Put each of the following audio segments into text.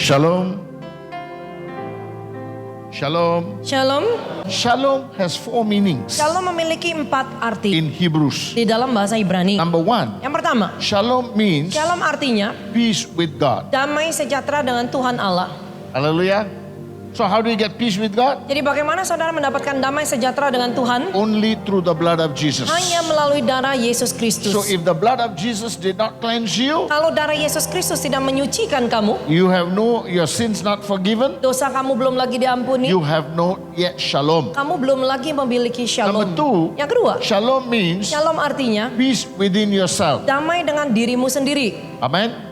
Shalom. Shalom. Shalom. Shalom has 4 meanings Shalom memiliki 4 arti in Hebrews. di dalam bahasa Ibrani. Number 1, Yang pertama, shalom means Shalom artinya peace with God. damai sejahtera dengan Tuhan Allah. Hallelujah. So how do you get peace with God? Jadi bagaimana saudara mendapatkan damai sejahtera dengan Tuhan? Only through the blood of Jesus. Hanya melalui darah Yesus Kristus. So if the blood of Jesus did not cleanse you, Kalau darah Yesus Kristus tidak menyucikan kamu, your sins not forgiven, dosa kamu belum lagi diampuni, you have no yet shalom. kamu belum lagi memiliki shalom. Number 2, Yang kedua, shalom means Shalom artinya peace within yourself. damai dengan dirimu sendiri. Amen.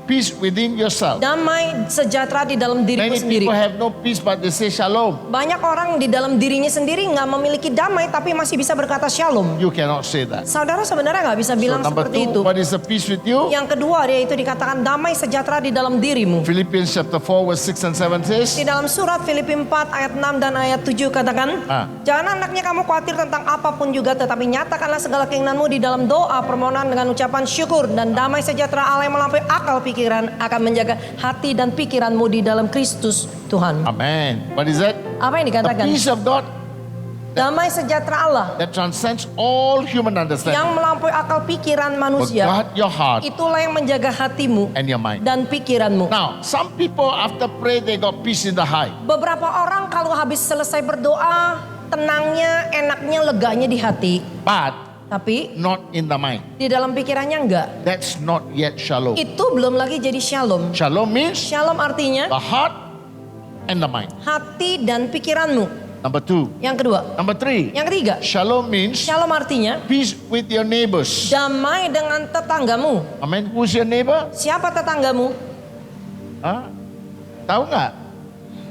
Peace within yourself. Damai sejahtera di dalam dirimu Many sendiri. people have no peace but they say shalom. Banyak orang di dalam dirinya sendiri nggak memiliki damai tapi masih bisa berkata shalom. You cannot say that. Saudara sebenarnya nggak bisa So bilang number seperti 2, itu. what is the peace with you? Yang kedua yaitu dikatakan damai sejahtera di dalam dirimu. Philippians chapter 4 verse 6 and 7 says, Di dalam surat Filipi 4 ayat 6 dan ayat 7 katakan, jangan hendaknya kamu khawatir tentang apapun juga, tetapi nyatakanlah segala keinginanmu di dalam doa permohonan dengan ucapan syukur, dan damai sejahtera Allah yang melampaui akal pikiran akan menjaga hati dan pikiranmu di dalam Kristus Tuhan. Amen. What is that? Apa yang The dikatakan? peace of God Damai sejahtera Allah that transcends all human understanding. yang melampaui akal pikiran Will manusia. guard your heart Itulah yang menjaga hatimu and your mind. dan pikiranmu. Now, some people after pray they got peace in the heart. Beberapa orang kalau habis selesai berdoa, tenangnya, enaknya, leganya di hati. But Tapi not in the mind. di dalam pikirannya enggak. That's not yet shalom. Itu belum lagi jadi shalom. Shalom means Shalom artinya the heart and the mind. hati dan pikiranmu. Number 2. Yang kedua. Number 3. Yang ketiga. Shalom means Shalom artinya peace with your neighbors. damai dengan tetanggamu. Amen. Who's your neighbor? Siapa tetanggamu? Hah? Tahu nggak?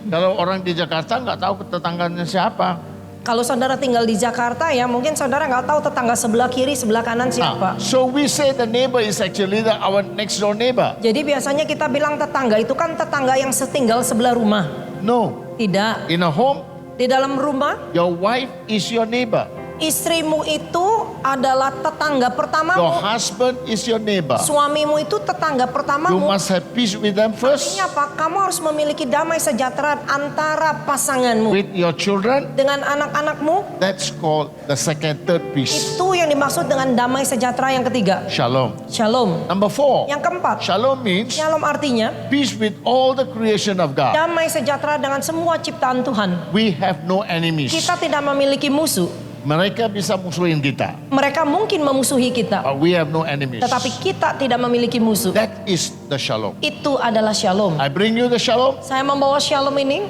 Kalau orang di Jakarta nggak tahu tetangganya siapa. Kalau saudara tinggal di Jakarta ya mungkin saudara nggak tahu tetangga sebelah kiri, sebelah kanan siapa. So we say the neighbor is actually our next door neighbor. Jadi biasanya kita bilang tetangga itu kan tetangga yang setinggal sebelah rumah. No. Tidak. In a home, Di dalam rumah, your wife is your neighbor. istrimu itu adalah tetangga Your pertamamu. husband is your neighbor. Suamimu itu tetangga You pertamamu. must have peace with them first. Artinya apa? Kamu harus memiliki damai sejahtera antara pasanganmu. With your children, Dengan anak-anakmu, that's called the second, third peace. itu yang dimaksud dengan damai sejahtera yang ketiga. Shalom. Shalom. Number 4. Yang keempat, Shalom means shalom artinya peace with all the creation of God. damai sejahtera dengan semua ciptaan Tuhan. We have no enemies. Kita tidak memiliki musuh. Mereka bisa musuhin kita. Mereka mungkin memusuhi kita, But we have no enemies. tetapi kita tidak memiliki musuh. That is the shalom. Itu adalah shalom. I bring you the shalom Saya membawa shalom ini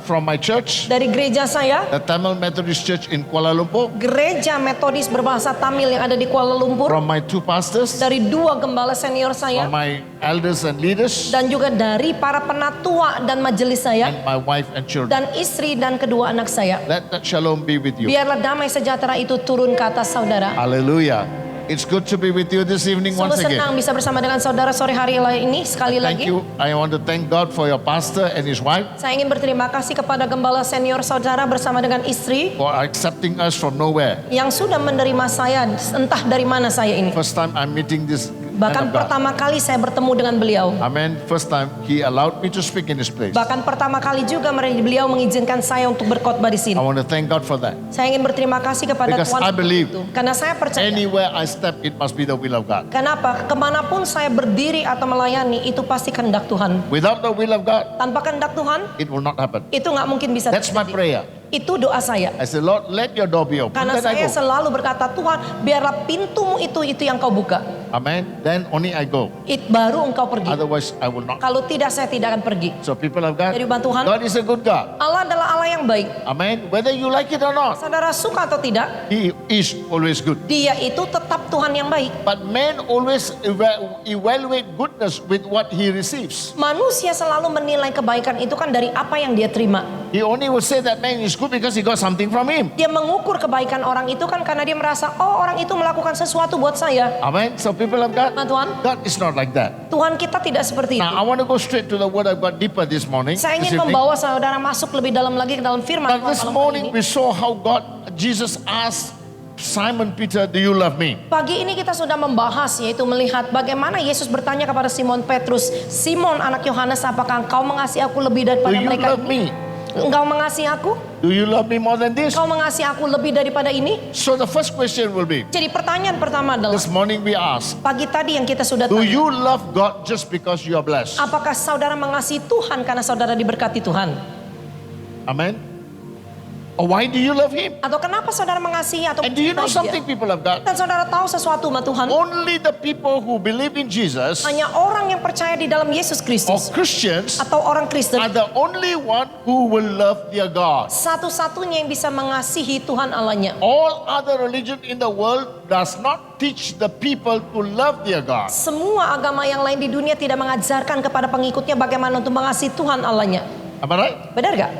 from my church, dari gereja saya, the Tamil Methodist Church in Kuala Lumpur, gereja Metodis berbahasa Tamil yang ada di Kuala Lumpur, from my 2 pastors, dari 2 gembala senior from saya, my elders and leaders, dan juga dari para penatua dan majelis saya, and my wife and children. dan istri dan kedua anak saya. Let that shalom be with you. Biarlah damai sejahtera itu turun ke atas saudara. Hallelujah. It's good to be with you this evening Sungguh once senang again. bisa bersama dengan saudara sore hari ini sekali Thank lagi. you. I want to thank God for your pastor and his wife Saya ingin berterima kasih kepada gembala senior saudara bersama dengan istri for accepting us from nowhere. yang sudah menerima saya entah dari mana saya ini. First time I'm meeting this man Bahkan of God. pertama kali saya bertemu dengan beliau. Amen. First time he allowed me to speak in this place. Bahkan pertama kali juga beliau mengizinkan saya untuk berkhotbah di I sini. want to thank God for that. Saya ingin berterima kasih kepada Because Tuhan I untuk believe itu. Karena saya percaya. Anywhere I step, it must be the will of God. Kenapa? Kemanapun saya berdiri atau melayani itu pasti kehendak Tuhan. Without the will of God, Tanpa kehendak Tuhan it will not happen. itu nggak mungkin bisa That's my terjadi. prayer. Itu doa saya. I say, Lord, let your door be open. Karena Then I saya go. selalu berkata, Tuhan, biarlah pintumu itu yang kau buka. Amen. Then only I go. Baru engkau pergi. Otherwise, I will not. Kalau tidak, saya tidak akan pergi. So people of God, Jadi Tuhan, God is a good God. Allah adalah Allah yang baik. Amen. Whether you like it or not, Saudara suka atau tidak, He is always good. Dia itu tetap Tuhan yang baik. But man always evaluate goodness with what he receives. Manusia selalu menilai kebaikan itu kan dari apa yang dia terima. He only will say that man is good because he got something from him. Dia mengukur kebaikan orang itu kan karena dia merasa, oh orang itu melakukan sesuatu buat saya. Amen. So people of God, Tuhan, God is not like that. Tuhan kita tidak seperti itu. Now I want to go straight to the word of God deeper this morning. Saya this ingin evening. membawa saudara masuk lebih dalam lagi ke dalam firman But Tuhan this malam hari morning ini. we saw how Jesus asked Simon Peter, do you love me? Pagi ini kita sudah membahas, yaitu melihat bagaimana Yesus bertanya kepada Simon Petrus, Simon anak Yohanes, apakah engkau mengasihi aku lebih Do daripada you mereka love ini? me? Engkau mengasihi aku? Do you love me more than this? Engkau mengasihi aku lebih daripada ini? So the first question will be, Jadi pertanyaan pertama adalah, this morning we ask, pagi tadi yang kita sudah do tanya, you love God just because you are blessed? apakah saudara mengasihi Tuhan karena saudara diberkati Tuhan? Amen. Or why do you love Him? Atau kenapa saudara mengasihi atau And do you know mencintai something, Dia? people of God? Dan saudara tahu sesuatu sama Tuhan? Only the people who believe in Jesus Hanya orang yang percaya di dalam Yesus or Kristus Christians atau orang Kristen are the only one who will love their God. satu-satunya yang bisa mengasihi Tuhan Allahnya. All other religion in the world does not teach the people to love their God. Semua agama yang lain di dunia tidak mengajarkan kepada pengikutnya bagaimana untuk mengasihi Tuhan Allahnya. Am I right? Benar gak?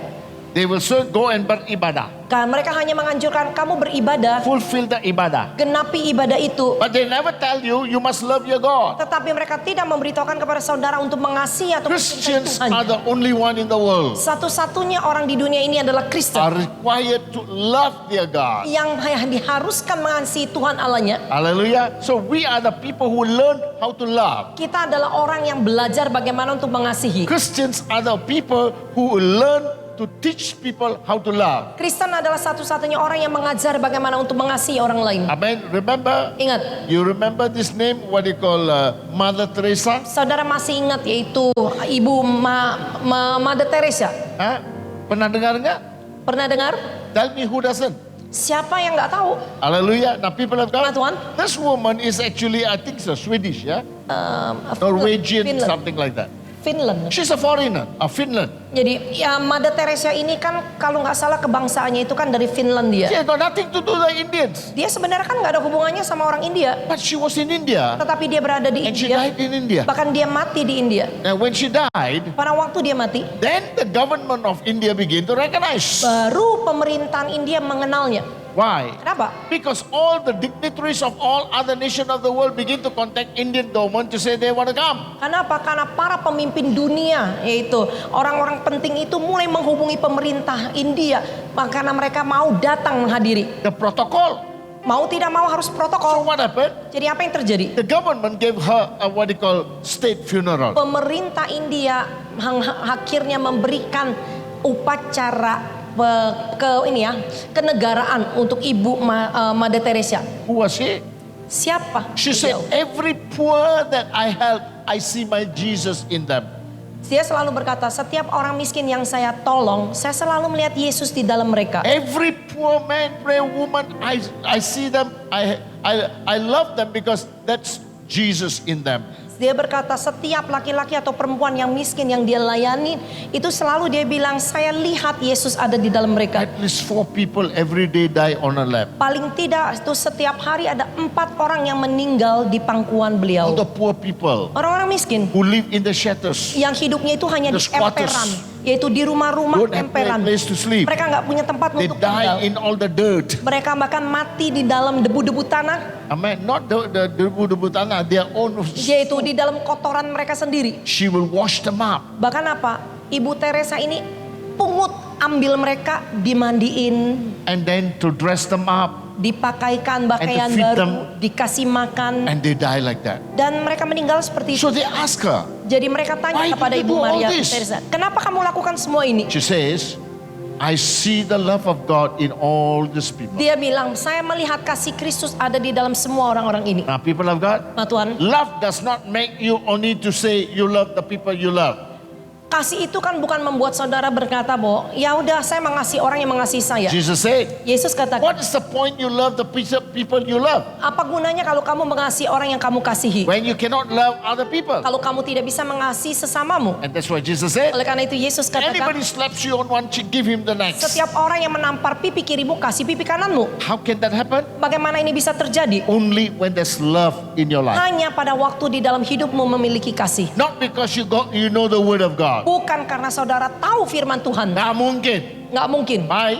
They will still go and beribadah, Kan mereka hanya menganjurkan kamu beribadah, fulfill the ibadah. genapi ibadah itu. But they never tell you, you must love your God. Tetapi mereka tidak memberitahukan kepada saudara untuk mengasihi atau mencintai Christians Tuhan. are the only one in the world Satu-satunya orang di dunia ini adalah Kristen are required to love their God. yang diharuskan mengasihi Tuhan Allahnya. Hallelujah. So we are the people who learn how to love. Kita adalah orang yang belajar bagaimana untuk mengasihi. Christians are the people who learn to teach people how to love. Kristen adalah satu-satunya orang yang mengajar bagaimana untuk mengasihi orang lain. Amen. Remember, Ingat, you remember this name, what you call Mother Teresa? saudara masih ingat yaitu Ibu Mother Teresa. Huh? Pernah dengar nggak? Pernah dengar? Tell me who doesn't. Siapa yang nggak tahu? Hallelujah. Now people have Nah, got. Tuhan. This woman is actually, I think so, Swedish, yeah? Finland. Norwegian, something like that. Finland. She's a foreigner, of Finland. Jadi ya Mother Teresa ini kan kalau nggak salah kebangsaannya itu kan dari Finlandia. She has got nothing to do with the Indians. Dia sebenarnya kan nggak ada hubungannya sama orang India, But she was in India tetapi dia berada di and she India. died in India. Bahkan dia mati di India. And when she died, Pada waktu dia mati, then the government of India began to recognize. baru pemerintahan India mengenalnya. Why? Kenapa? Because all the dignitaries of all other nations of the world begin to contact Indian government to say they want to come. Kenapa? Karena para pemimpin dunia, yaitu orang-orang penting itu mulai menghubungi pemerintah India, karena mereka mau datang menghadiri. The protocol. Mau tidak mau harus So protokol. what happened? Jadi apa yang terjadi? The government gave her a what they call state funeral. Pemerintah India akhirnya memberikan upacara kenegaraan untuk Ibu Mother Teresa. Who was she? Siapa? She said, beliau? every poor that I help, I see my Jesus in them. Dia selalu berkata, setiap orang miskin yang saya tolong, saya selalu melihat Yesus di dalam mereka. Every poor man, poor woman, I see them, I love them because that's Jesus in them. Dia berkata setiap laki-laki atau perempuan yang miskin yang dia layani, itu selalu dia bilang, saya lihat Yesus ada di dalam mereka. At least 4 people every day die on her lap. Paling tidak itu setiap hari ada 4 orang yang meninggal di pangkuan beliau. All the poor people Orang-orang miskin who live in the shelters, yang hidupnya itu hanya The di squatters. emperan, yaitu di rumah-rumah don't have emperan. place to sleep. Mereka nggak punya tempat They untuk tinggal. die in all the dirt. Mereka bahkan mati di dalam debu-debu tanah, Amen. Not the debu-debu tanah, their own. yaitu di dalam kotoran mereka sendiri. She will wash them up. Bahkan apa? Ibu Teresa ini pungut, ambil mereka, dimandiin, And then to dress them up. dipakaikan pakaian feed baru, them. dikasih makan, And they die like that. dan mereka meninggal seperti itu. So they ask her. Jadi mereka tanya Why kepada did you Ibu do all Maria this? Teresa, kenapa kamu lakukan semua ini? She says, I see the love of God in all these people. Dia bilang, saya melihat kasih Kristus ada di dalam semua orang-orang ini. Now people of God, Nah Tuhan, love does not make you only to say you love the people you love. kasih itu kan bukan membuat saudara berkata bahwa ya udah saya mengasihi orang yang mengasihi saya. Jesus said, Yesus katakan, what is the point you love the people you love apa gunanya kalau kamu mengasihi orang yang kamu kasihi, when you cannot love other people? kalau kamu tidak bisa mengasihi sesamamu? And that's what Jesus said. Oleh karena itu Yesus katakan, Anybody slaps you on one cheek, give him the next. setiap orang yang menampar pipi kirimu, kasih pipi kananmu. How can that happen? Bagaimana ini bisa terjadi? Only when there's love in your life. Hanya pada waktu di dalam hidupmu memiliki kasih. Not because you know the word of God. Bukan karena saudara tahu firman Tuhan. Nggak mungkin. Nggak mungkin. Why?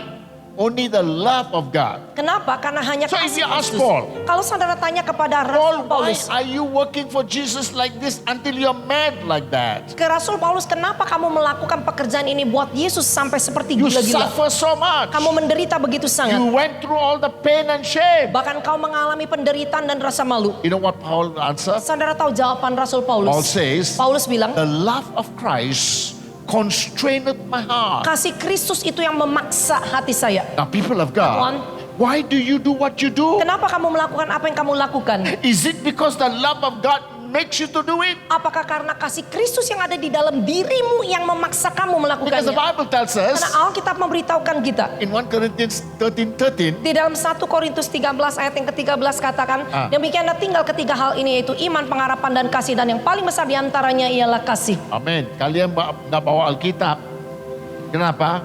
Only the love of God. Kenapa? Karena hanya So if kasih you ask Kristus. Paul, Kalau saudara tanya kepada Paul, Rasul why Paulus, are you working for Jesus like this until you're mad like that? ke Rasul Paulus, kenapa kamu melakukan pekerjaan ini buat Yesus sampai seperti You gila-gila? suffer so much. Kamu menderita begitu sangat. You went through all the pain and shame. Bahkan kau mengalami penderitaan dan rasa malu. You know what Paul answered? Saudara tahu jawaban Rasul Paulus? Paul says, Paulus bilang, the love of Christ constrained my heart. kasih Kristus itu yang memaksa hati saya. Now people of God, Tuhan. why do you do what you do? Kenapa kamu melakukan apa yang kamu lakukan? Is it because the love of God makes you to do it? Apakah karena kasih Kristus yang ada di dalam dirimu yang memaksa kamu Because the melakukannya? Bible tells Karena us Alkitab memberitahukan kita. in 1 Corinthians 13:13, Di dalam 1 Korintus 13 ayat yang ke-13 katakan, demikianlah tinggal ketiga hal ini, yaitu iman, pengharapan, dan kasih. Dan yang paling besar diantaranya ialah kasih. amin. Kalian nggak bawa Alkitab. Kenapa?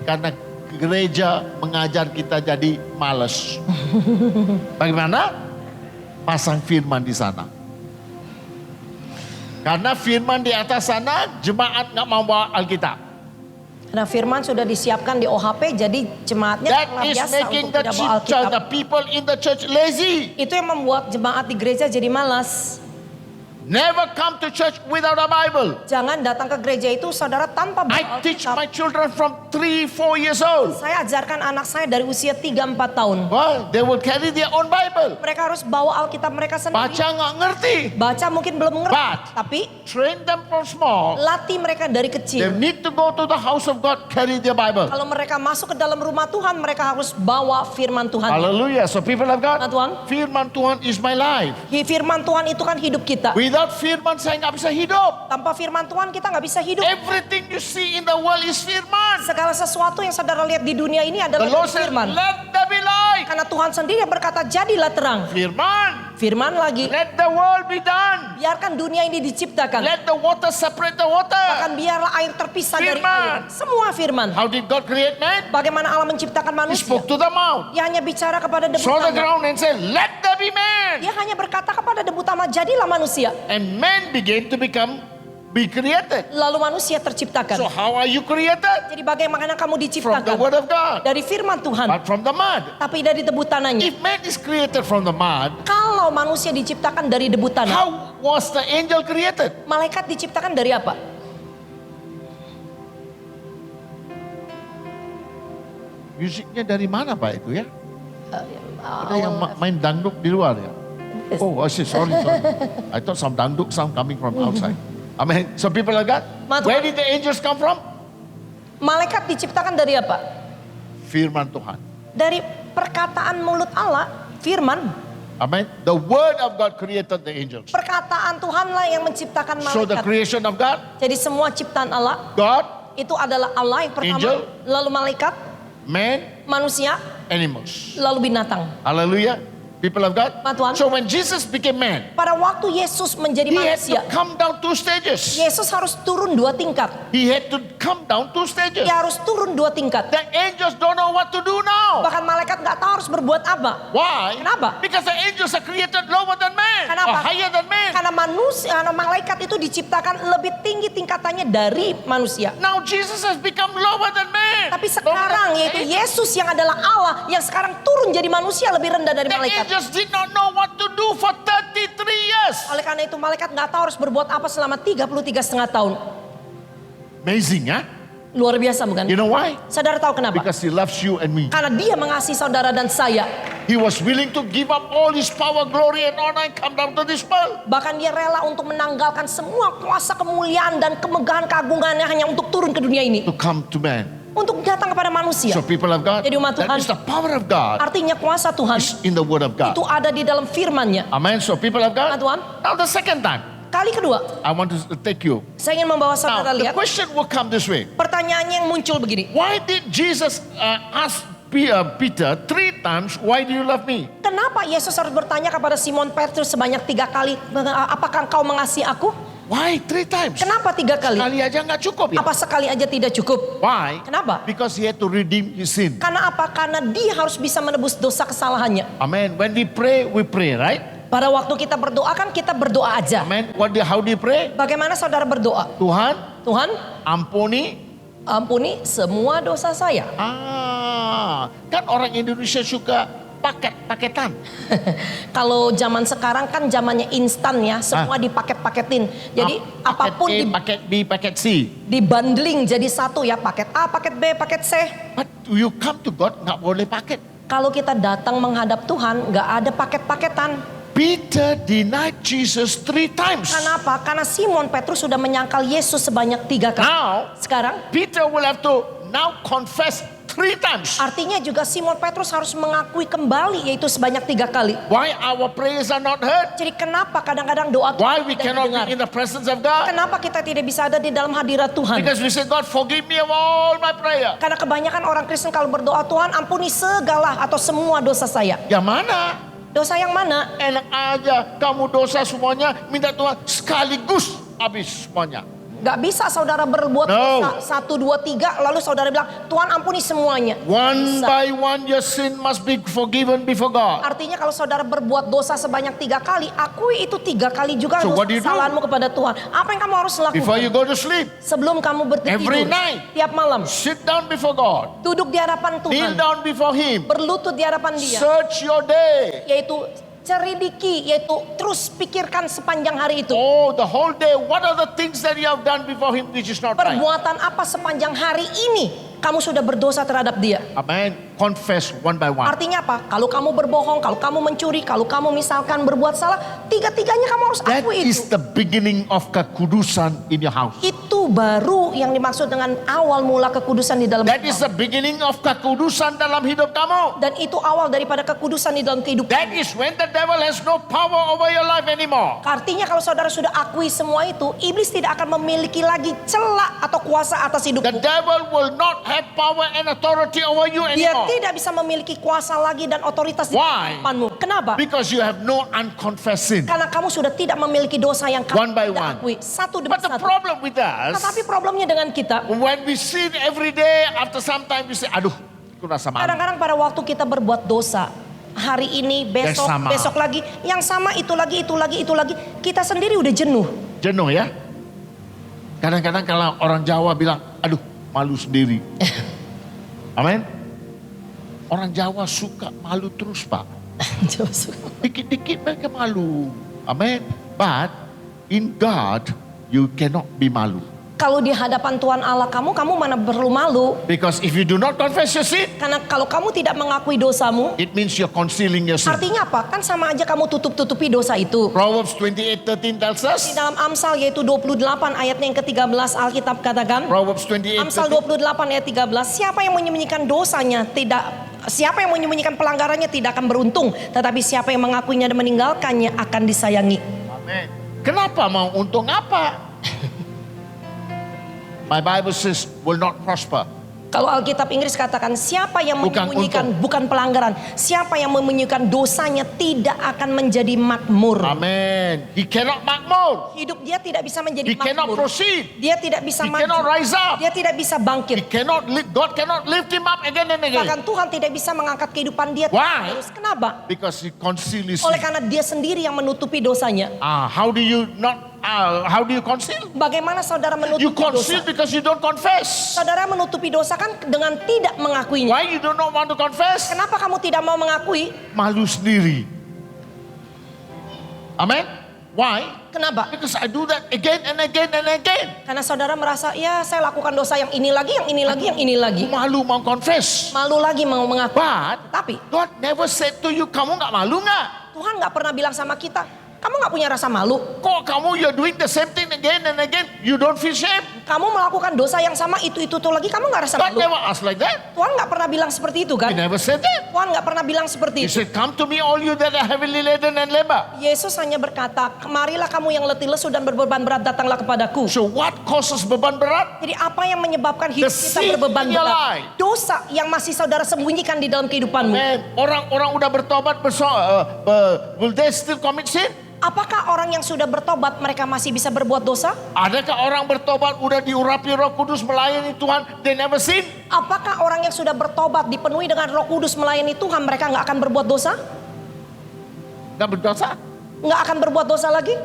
Karena gereja mengajar kita jadi malas. Bagaimana? Pasang firman di sana. Karena firman di atas sana, jemaat nggak mau bawa Alkitab. Nah, firman sudah disiapkan di OHP, jadi jemaatnya That telah is biasa making untuk the tidak bawa church, Alkitab. the people in the church lazy. Itu yang membuat jemaat di gereja jadi malas. Never come to church without a Bible. Jangan datang ke gereja itu saudara tanpa bawa I teach Alkitab. my children from 3-4 years old. Saya ajarkan anak saya dari usia 3-4 tahun. Well, they will carry their own Bible. Mereka harus bawa Alkitab mereka sendiri. Baca nggak ngerti. Baca mungkin belum ngerti, But tapi train them from small. latih mereka dari They kecil. need to go to the house of God, carry their Bible. Kalau mereka masuk ke dalam rumah Tuhan, mereka harus bawa firman Tuhan. Hallelujah. So people of God, Nah, Tuhan. firman Tuhan is my life. Firman Tuhan itu kan hidup kita. Without firman saya nggak bisa hidup. Tanpa firman Tuhan kita nggak bisa hidup. Everything you see in the world is firman. Segala sesuatu yang saudara lihat di dunia ini adalah The Lord dari said, firman. let there be light. Karena Tuhan sendiri yang berkata, jadilah terang. Firman. Firman lagi, Let the world be done. biarkan dunia ini diciptakan. Let the water separate the water. Bahkan biarlah air terpisah dari Firman. air. Semua firman. How did God create man? Bagaimana Allah menciptakan He manusia? spoke to the mount, Dia hanya bicara kepada debu saw the tanah. ground and said, let there be man. Dia hanya berkata kepada debu tanah, jadilah manusia. And man began to be created. Lalu manusia terciptakan. So how are you created? Jadi bagaimana kamu From the diciptakan? word of God. Dari firman Tuhan. But from the mud. Tapi dari debu tanahnya. If man is created from the mud, Kalau manusia diciptakan dari debu tanah, how was the angel created? malaikat diciptakan dari apa? Musiknya dari mana Pak itu ya? Ada yang Oh, main dangdut di luar ya? Oh, I see. Sorry. I thought some dangdut sound coming from outside. Amen. So people like that. Where did the angels come from? Malaikat diciptakan dari apa? Firman Tuhan. Dari perkataan mulut Allah, firman. Amen. The word of God created the angels. Perkataan Tuhanlah yang menciptakan So the malaikat. creation of God, Jadi semua ciptaan Allah God, itu adalah Allah yang pertama, Angel. lalu malaikat, man, manusia, animals. lalu binatang. Hallelujah. People of God. Ma Tuhan. So when Jesus became man, Pada waktu Yesus menjadi he had to manusia, come down 2 stages. Yesus harus turun 2 tingkat. He had to come down 2 stages. Dia harus turun 2 tingkat. The angels don't know what to do now. Bahkan malaikat nggak tahu harus berbuat apa. Why? Kenapa? Because the angels are created lower than man. Kenapa? Or higher than man. Karena malaikat itu diciptakan lebih tinggi tingkatannya dari manusia. Now Jesus has become lower than man. Tapi sekarang yaitu Yesus yang adalah Allah yang sekarang turun jadi manusia lebih rendah dari The malaikat. angels did not know what to do for 33 years. Oleh karena itu malaikat nggak tahu harus berbuat apa selama 33,5 tahun. Amazing, huh? Luar biasa bukan? You know why? Saudara tahu kenapa? Because he loves you and me. Karena dia mengasihi saudara dan saya. He was willing to give up all his power, glory, and honor and come down to this world. Bahkan dia rela untuk menanggalkan semua kuasa kemuliaan dan kemegahan keagungannya hanya untuk turun ke dunia ini. To come to man. Untuk datang kepada manusia. So people of God, Jadi umat that Tuhan. is the power of God Artinya kuasa Tuhan is in the word of God. itu ada di dalam firman-Nya. Amen. So people of God, Umat Tuhan. now the second time, Kali kedua, I want to take you. saya ingin membawa Now saudara the lihat. question will come this way. Pertanyaannya yang muncul begini. Why did Jesus ask Peter 3 times, why do you love me? Kenapa Yesus harus bertanya kepada Simon Petrus sebanyak 3 kali, apakah engkau mengasihi aku? Why 3 times? Kenapa 3 kali? Sekali aja nggak cukup ya? Apa sekali aja tidak cukup? Why? Kenapa? Because he had to redeem his sin. Karena apa? Karena dia harus bisa menebus dosa kesalahannya. Amen. When we pray, right? Pada waktu kita berdoa kan kita berdoa aja. Amen. How do you pray? Bagaimana saudara berdoa? Tuhan, Tuhan, ampuni. ampuni semua dosa saya. Kan orang Indonesia suka paket-paketan. Kalau zaman sekarang kan zamannya instan ya, semua dipaket-paketin. Jadi apapun paket A, paket B, paket C. dibundling jadi satu ya, paket A, paket B, paket C. But you come to God, nggak boleh paket. Kalau kita datang menghadap Tuhan, nggak ada paket-paketan. Peter denied Jesus 3 times. Kenapa? Karena Simon Petrus sudah menyangkal Yesus sebanyak 3 kali. Now, Sekarang Peter will have to now confess 3 times. artinya juga Simon Petrus harus mengakui kembali, yaitu sebanyak 3 kali. Why our prayers are not heard? Jadi kenapa kadang-kadang doa kita Why we tidak cannot didengar? be in the presence of God? Kenapa kita tidak bisa ada di dalam hadirat Tuhan? Because we say, God, forgive me of all my prayer. Karena kebanyakan orang Kristen kalau berdoa, Tuhan ampuni segala atau semua dosa saya. Yang mana? Dosa yang mana? Enak aja kamu dosa semuanya, minta Tuhan sekaligus habis semuanya. Gak bisa saudara berbuat No. dosa 1, 2, 3 lalu saudara bilang Tuhan ampuni semuanya. One Bisa. by one your sin must be forgiven before God. Artinya kalau saudara berbuat dosa sebanyak 3 kali, akui itu 3 kali juga So dosa what do you do? kesalahanmu kepada Tuhan. Apa yang kamu harus lakukan? Before you go to sleep, Sebelum kamu Every bertidur, night. tiap malam, sit down before God. duduk di hadapan Kneel Tuhan, down before Him. berlutut di hadapan Dia, Search your day. yaitu ceridiki, yaitu terus pikirkan sepanjang hari itu. Oh, the whole day. What are the things that you have done before Him which is not right? Perbuatan apa sepanjang hari ini kamu sudah berdosa terhadap Dia? Amen. Confess one by one. Artinya apa? Kalau kamu berbohong, kalau kamu mencuri, kalau kamu misalkan berbuat salah, tiga-tiganya kamu harus That akui is itu. the beginning of kekudusan in your house. Itu baru yang dimaksud dengan awal mula kekudusan di dalam That hidup is the beginning of kekudusan dalam hidup kamu. Dan itu awal daripada kekudusan di dalam kehidupan. That is when the devil has no power over your life anymore. Artinya kalau saudara sudah akui semua itu, iblis tidak akan memiliki lagi celah atau kuasa atas The hidupmu. devil will not have power and authority over you Dia anymore. tidak bisa memiliki kuasa lagi dan otoritas di Why? kehidupanmu. Kenapa? Because you have no unconfessed sin. Karena kamu sudah tidak memiliki dosa yang kamu One by tidak one. akui. Satu demi But the satu. problem with us, Tetapi problemnya dengan kita, when we sin every day, after some time we say, aduh, aku rasa malu. kadang-kadang pada waktu kita berbuat dosa, hari ini, besok, sama. besok lagi, yang sama itu lagi, itu lagi, itu lagi, kita sendiri udah jenuh. Jenuh ya. Kadang-kadang kalau orang Jawa bilang, aduh, malu sendiri. Amin. Orang Jawa suka malu terus, Pak. Dikit-dikit mereka malu. Amin. But in God, you cannot be malu. Kalau di hadapan Tuhan Allah kamu mana perlu malu. Because if you do not confess your sin, Karena kalau kamu tidak mengakui dosamu, it means you're concealing your sin. artinya apa? Kan sama aja kamu tutup-tutupi dosa itu. Proverbs 28:13 tells Di us. dalam Amsal yaitu 28 ayatnya yang ke-13 Alkitab katakan. Proverbs Amsal 28:13. 28 ayat 13, siapa yang menyembunyikan dosanya siapa yang menyembunyikan pelanggarannya tidak akan beruntung, tetapi siapa yang mengakuinya dan meninggalkannya akan disayangi. Amen. Kenapa mau untung apa? My Bible says will not prosper. Kalau Alkitab Inggris katakan siapa yang Bukan menyembunyikan bukan pelanggaran, siapa yang menyembunyikan dosanya tidak akan menjadi makmur. Amen. He cannot makmur. Hidup dia tidak bisa menjadi He cannot makmur. proceed. Dia tidak bisa He maju. cannot rise up. Dia tidak bisa He bangkit. cannot God cannot lift him up again and again. Bahkan Tuhan tidak bisa mengangkat kehidupan dia Why? terus. Kenapa? Because he conceals his Oleh sin. karena dia sendiri yang menutupi dosanya. How do you conceal? Bagaimana saudara menutupi You conceal dosa? because you don't confess. Saudara menutupi dosa kan dengan tidak mengakuinya. Why you do not want to confess? Kenapa kamu tidak mau mengakui? Malu sendiri. Amen. Why? Kenapa? Because I do that again and again and again. Karena saudara merasa, ya saya lakukan dosa yang ini lagi, yang ini lagi, yang ini lagi. Malu mau confess. Malu lagi mau mengaku. But Tapi God never said to you, kamu nggak malu nggak? Tuhan nggak pernah bilang sama kita, kamu nggak punya rasa malu. Kok kamu you're doing the same thing again and again, you don't feel shame? Kamu melakukan dosa yang sama itu lagi, kamu nggak rasa God malu. never asked like that. Tuhan nggak pernah bilang seperti itu He kan? never said that. Tuhan nggak pernah bilang He seperti itu. said, come to me all you that are heavily laden and labor. Yesus hanya berkata, marilah kamu yang letih lesu dan berbeban berat, datanglah kepadaku. So what causes beban berat? Jadi apa yang menyebabkan hidup The kita sin berbeban in your berat? life. Dosa yang masih saudara sembunyikan di dalam kehidupanmu. Man, orang-orang udah bertobat, will they still commit sin? Apakah orang yang sudah bertobat mereka masih bisa berbuat dosa? Adakah orang bertobat udah diurapi Roh Kudus melayani Tuhan, they never sin? Apakah orang yang sudah bertobat dipenuhi dengan Roh Kudus melayani Tuhan mereka nggak akan berbuat dosa? Gak berdosa? Nggak akan berbuat dosa lagi?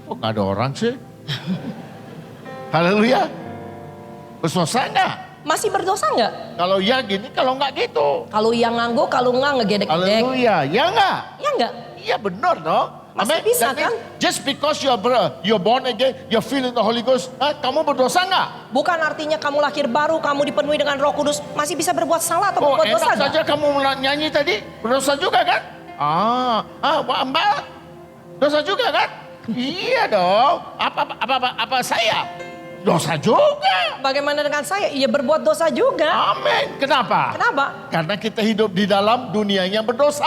Oh gak ada orang sih. Haleluya. Berdosa enggak? Masih berdosa nggak? Kalau ya gini, kalau nggak gitu. Kalau yang ngangguk, kalau nggak ngegedek-gedek. Haleluya, ya nggak? Ya nggak? Iya benar dong. Masih bisa, That means kan? just because you're born again, you're filled with the Holy Ghost, kamu berdosa nggak? Bukan artinya kamu lahir baru, kamu dipenuhi dengan Roh Kudus, masih bisa berbuat salah atau berbuat dosa Enak nggak? saja kamu nyanyi tadi, berdosa juga kan? Mbak, dosa juga kan? Iya dong. Apa saya? Dosa juga. Bagaimana dengan saya? Iya berbuat dosa juga. Amin. Kenapa? Kenapa? Karena kita hidup di dalam dunia yang berdosa.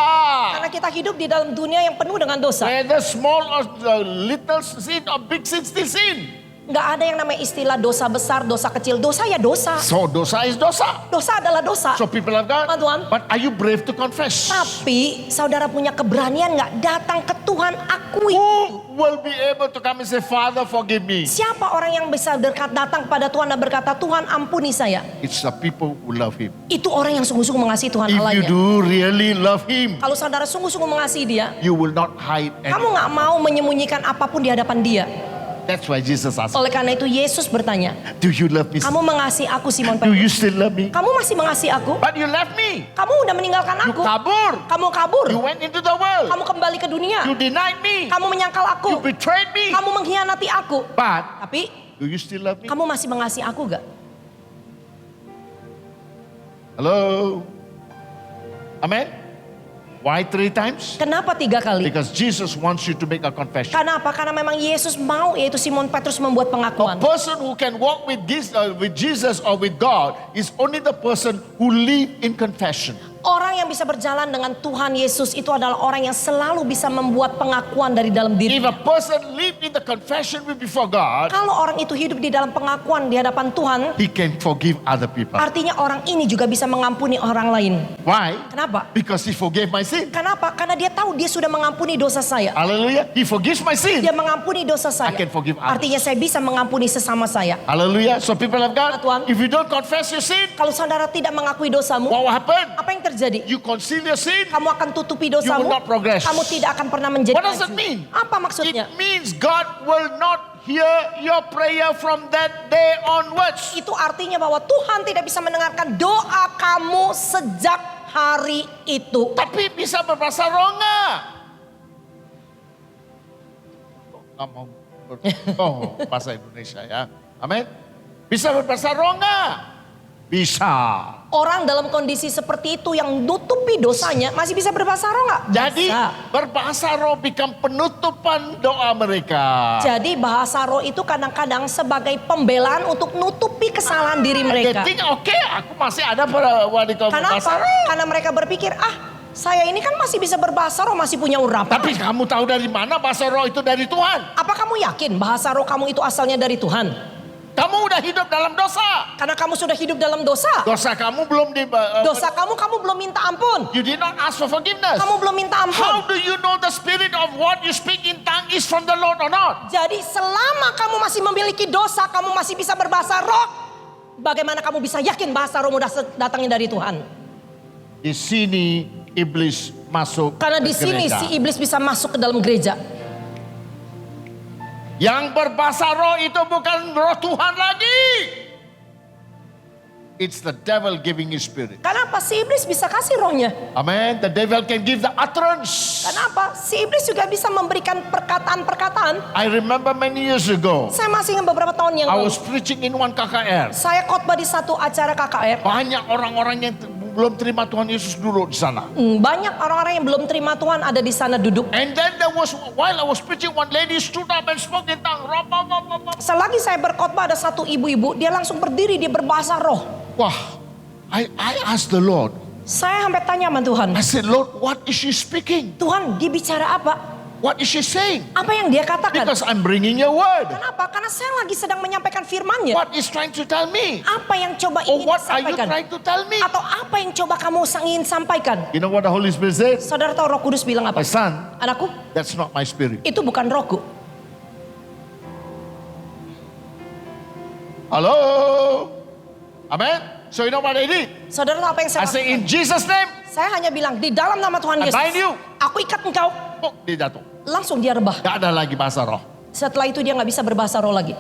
Karena kita hidup di dalam dunia yang penuh dengan dosa. Whether small or little sin or big sin, still sin. Nggak ada yang namanya istilah dosa besar, dosa kecil. Dosa ya dosa. So dosa is dosa. Dosa adalah dosa. So people of God, Tuhan. but are you brave to confess? Tapi saudara punya keberanian nggak datang ke Tuhan, akui. Who will be able to come and say, Father, forgive me? Siapa orang yang bisa datang pada Tuhan dan berkata, Tuhan ampuni saya. It's the people who love Him. Itu orang yang sungguh-sungguh mengasihi Tuhan If you Allahnya. do really love Him, Kalau saudara sungguh-sungguh mengasihi dia, you will not hide kamu anything. nggak mau menyembunyikan apapun di hadapan dia. That's why Jesus asked, Oleh karena itu Yesus bertanya, do you love me? kamu mengasihi aku Simon Do you Petrus? still love me? Kamu masih mengasihi aku? But you left me. Kamu udah meninggalkan You aku. kabur. Kamu kabur. You went into the world. Kamu kembali ke dunia. You denied me. Kamu menyangkal You aku. betrayed me. Kamu mengkhianati aku. But Tapi do you still love me? kamu masih mengasihi aku gak? Hello? Amen? Why 3 times? Kenapa 3 kali? Because Jesus wants you to make a confession. Kenapa? Karena memang Yesus mau, yaitu Simon Petrus membuat A pengakuan. person who can walk with Jesus or with God is only the person who live in confession. Orang yang bisa berjalan dengan Tuhan Yesus itu adalah orang yang selalu bisa membuat pengakuan dari dalam If dirinya. a person live in the confession before God, Kalau orang itu hidup di dalam pengakuan di hadapan Tuhan, he can forgive other people. artinya orang ini juga bisa mengampuni orang lain. Why? Kenapa? Because he forgave my sin. Kenapa? Karena dia tahu dia sudah mengampuni dosa saya. Hallelujah. He forgives my sin. Dia mengampuni dosa saya. I can forgive others. Artinya saya bisa mengampuni sesama saya. Hallelujah. So people of God, Tuhan. if you don't confess your sin, Kalau saudara tidak mengakui dosamu, what will happen? apa yang terjadi? You conceal your sin. Kamu akan tutupi You dosamu. will not progress. Kamu tidak akan pernah menjadi What does maju. it mean? Apa maksudnya? It means God will not hear your prayer from that day onwards. Itu artinya bahwa Tuhan tidak bisa mendengarkan doa kamu sejak hari itu. Tapi bisa berbahasa ronga. Nggak mau bahasa Indonesia ya. Amin. Bisa berbahasa ronga. Bisa. Orang dalam kondisi seperti itu yang nutupi dosanya masih bisa berbahasa roh nggak? Jadi Bisa. berbahasa roh become penutupan doa mereka. Jadi bahasa roh itu kadang-kadang sebagai pembelaan untuk nutupi kesalahan diri They mereka. think, oke, aku masih ada pada wanita berbahasa Kenapa? roh. Karena mereka berpikir, saya ini kan masih bisa berbahasa roh, masih punya urapan. Tapi kamu tahu dari mana bahasa roh itu dari Tuhan? Apa kamu yakin bahasa roh kamu itu asalnya dari Tuhan? Kamu udah hidup dalam dosa. Karena kamu sudah hidup dalam dosa. Dosa kamu belum Dosa kamu belum minta ampun. You did not ask for forgiveness. Kamu belum minta How ampun. do you know the spirit of what you speak in tongue is from the Lord or not? Jadi selama kamu masih memiliki dosa, kamu masih bisa berbahasa roh. Bagaimana kamu bisa yakin bahasa rohmu datangnya dari Tuhan? Di sini iblis masuk Karena ke di sini gereja. si iblis bisa masuk ke dalam gereja. Yang berbahasa roh itu bukan roh Tuhan lagi. It's the devil giving his spirit. Kenapa si iblis bisa kasih rohnya? Amen. The devil can give the utterance. Kenapa? Si iblis juga bisa memberikan perkataan-perkataan. I remember many years ago, Saya masih ingat beberapa tahun yang I lalu. was preaching in one KKR. Saya khotbah di satu acara KKR. Banyak orang-orang yang belum terima Tuhan Yesus dulu di sana. Banyak orang-orang yang belum terima Tuhan ada di sana duduk. And then there was, while I was preaching, one lady stood up and spoke in tongue. Selagi saya berkhotbah ada satu ibu-ibu, dia langsung berdiri, dia berbahasa roh. Wah, I asked the Lord. Saya sampai tanya sama Tuhan, I said, Lord, what is she speaking? Tuhan dia bicara apa? What is she saying? Apa yang dia katakan? Because I'm bringing your word. Kenapa? Karena saya lagi sedang menyampaikan firman-Nya. What is trying to tell me? Apa yang coba Or ingin what are you disampaikan? trying to tell me? Atau apa yang coba kamu ingin sampaikan? You know what the Holy Spirit said? Saudara tahu Roh Kudus bilang apa? My son, Anakku, that's not my spirit. itu bukan rohku. Hello? Amen? So you know what I did? Saudara tahu apa yang I saya say, lakukan? in Jesus' name, Saya hanya bilang di dalam nama Tuhan I Yesus. bind you. Aku ikat engkau. dia jatuh. Langsung dia rebah. Gak ada lagi bahasa roh. Setelah itu dia nggak bisa berbahasa roh lagi.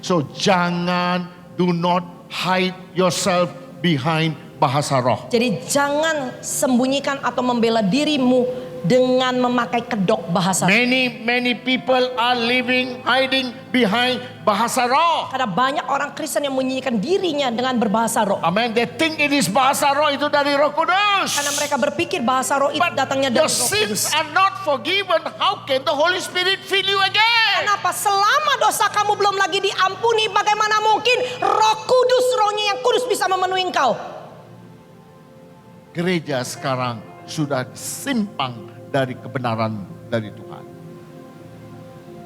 So jangan, do not hide yourself behind bahasa roh. Jadi jangan sembunyikan atau membela dirimu dengan memakai kedok bahasa roh. Many people are living hiding behind bahasa roh. Karena banyak orang Kristen yang menyembunyikan dirinya dengan berbahasa roh. Amen. They think it is bahasa roh itu dari Roh Kudus. Karena mereka berpikir bahasa roh itu But datangnya dari your Roh sins Kudus. are not forgiven. How can the Holy Spirit fill you again? Kenapa? Selama dosa kamu belum lagi diampuni, bagaimana mungkin Roh Kudus, rohnya yang kudus bisa memenuhi engkau? Gereja sekarang sudah simpang dari kebenaran dari Tuhan.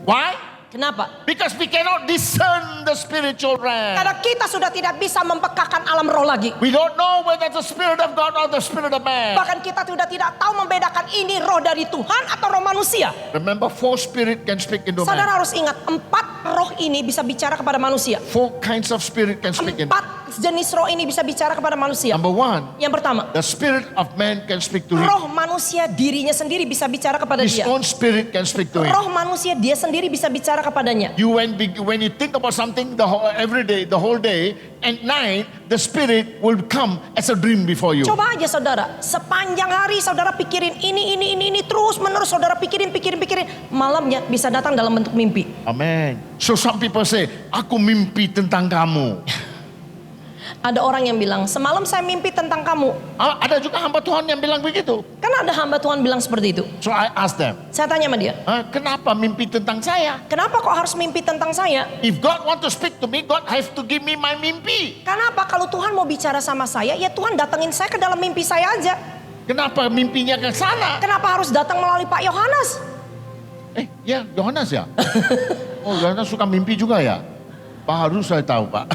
Why? Kenapa? Because we cannot discern the spiritual realm. Karena kita sudah tidak bisa mempekakan alam roh lagi. We don't know whether the Spirit of God or the Spirit of man. Bahkan kita sudah tidak tahu membedakan ini roh dari Tuhan atau roh manusia. Remember, 4 spirit can speak into man. Saudara harus ingat, 4 roh ini bisa bicara kepada manusia. 4 kinds of spirit can speak in. 4 jenis roh ini bisa bicara kepada manusia. Number 1, Yang pertama, the spirit of man can speak to him. roh manusia dirinya sendiri bisa bicara kepada His dia. own spirit can speak to him. Roh manusia dia sendiri bisa bicara kepadanya. You when you think about something every day, the whole day, and night, the spirit will come as a dream before you. Coba aja saudara, sepanjang hari saudara pikirin ini terus menerus saudara pikirin. Malamnya bisa datang dalam bentuk mimpi. Amen. So some people say, aku mimpi tentang kamu. Ada orang yang bilang, semalam saya mimpi tentang kamu. Ada juga hamba Tuhan yang bilang begitu. Karena ada hamba Tuhan bilang seperti itu. So I ask them, Saya tanya sama dia, kenapa mimpi tentang saya? kenapa kok harus mimpi tentang saya? If God want to speak to me, God have to give me my mimpi. Kenapa kalau Tuhan mau bicara sama saya, ya Tuhan datengin saya ke dalam mimpi saya aja. Kenapa mimpinya ke sana? Kenapa harus datang melalui Pak Yohanes? Ya Yohanes ya. Oh, Yohanes suka mimpi juga ya. Baru saya tahu, Pak.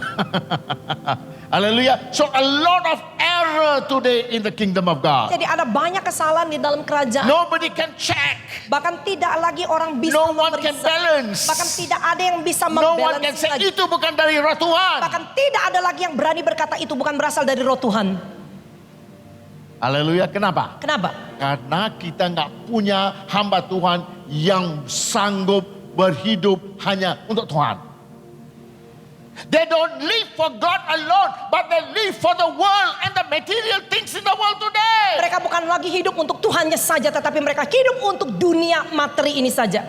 Haleluya. So a lot of error today in the kingdom of God. Jadi ada banyak kesalahan di dalam kerajaan. Nobody can check. Bahkan tidak lagi orang bisa No one can memeriksa. balance. Bahkan tidak ada yang bisa No one can membalance say lagi. itu bukan dari roh Tuhan. Bahkan tidak ada lagi yang berani berkata itu bukan berasal dari roh Tuhan. Haleluya. Kenapa? Kenapa? Karena kita nggak punya hamba Tuhan yang sanggup berhidup hanya untuk Tuhan. They don't live for God alone, but they live for the world and the material things in the world today. Mereka bukan lagi hidup untuk Tuhannya saja, tetapi mereka hidup untuk dunia materi ini saja.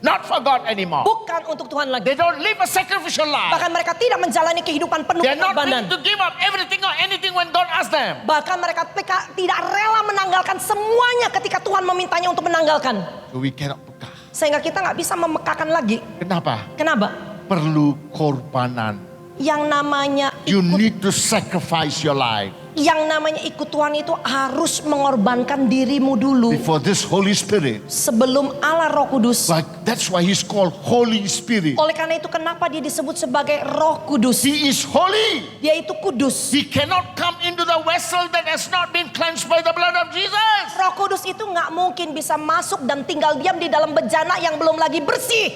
Not for God anymore. Bukan untuk Tuhan lagi. They don't live a sacrificial life. Bahkan mereka tidak menjalani kehidupan penuh They're not pengorbanan. willing to give up everything or anything when God asks them. Bahkan mereka tidak rela menanggalkan semuanya ketika Tuhan memintanya untuk menanggalkan. So we cannot pekah. Sehingga kita nggak bisa memekakan lagi. Kenapa? Kenapa? Perlu korbanan. Yang namanya You ikut, need to sacrifice your life yang namanya ikut Tuhan itu harus mengorbankan dirimu dulu before this Holy Spirit. sebelum Allah Roh Kudus. But that's why He's called Holy Spirit. Oleh karena itu kenapa dia disebut sebagai Roh Kudus? He is holy. Dia itu kudus. He cannot come into the vessel that has not been cleansed by the blood of Jesus. Roh Kudus itu nggak mungkin bisa masuk dan tinggal diam di dalam bejana yang belum lagi bersih.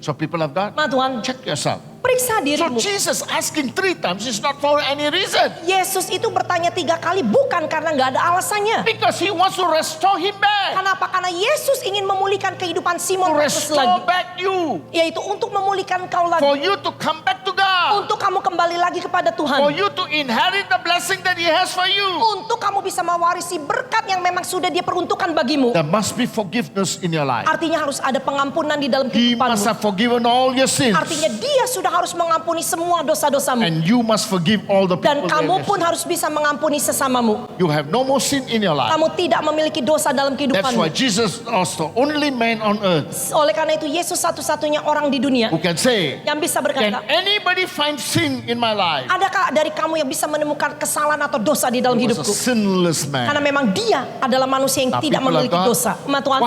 So people of God, Nah Tuhan, check yourself. periksa So dirimu. Jesus asking 3 times is not for any reason. Yesus itu bertanya 3 kali bukan karena nggak ada alasannya. Because He wants to restore him back. Kenapa? Karena Yesus ingin memulihkan kehidupan To Simon Petrus lagi. restore back you. Yaitu untuk memulihkan kau lagi. For you to come back to God. Untuk kamu kembali lagi kepada For Tuhan. you to inherit the blessing that He has for you. Untuk kamu bisa mewarisi berkat yang memang sudah dia peruntukkan bagimu. There must be forgiveness in your life. Artinya harus ada pengampunan di dalam He must kehidupanmu. have forgiven all your sins. Artinya dia sudah harus mengampuni semua dosa-dosamu. And you must forgive all the people. Dan that kamu have pun sinned. harus bisa mengampuni sesamamu. You have no more sin in your life. Kamu tidak memiliki dosa dalam That's kehidupanmu. why Jesus was the only man on earth Oleh karena itu Yesus satu-satunya orang di dunia who can say, yang bisa can berkata, anybody find sin in my life? adakah dari kamu yang bisa menemukan kesalahan atau dosa di dalam He was a hidupku? sinless Karena man. memang dia adalah manusia yang Now, tidak people of memiliki God, dosa. Ma Tuhan,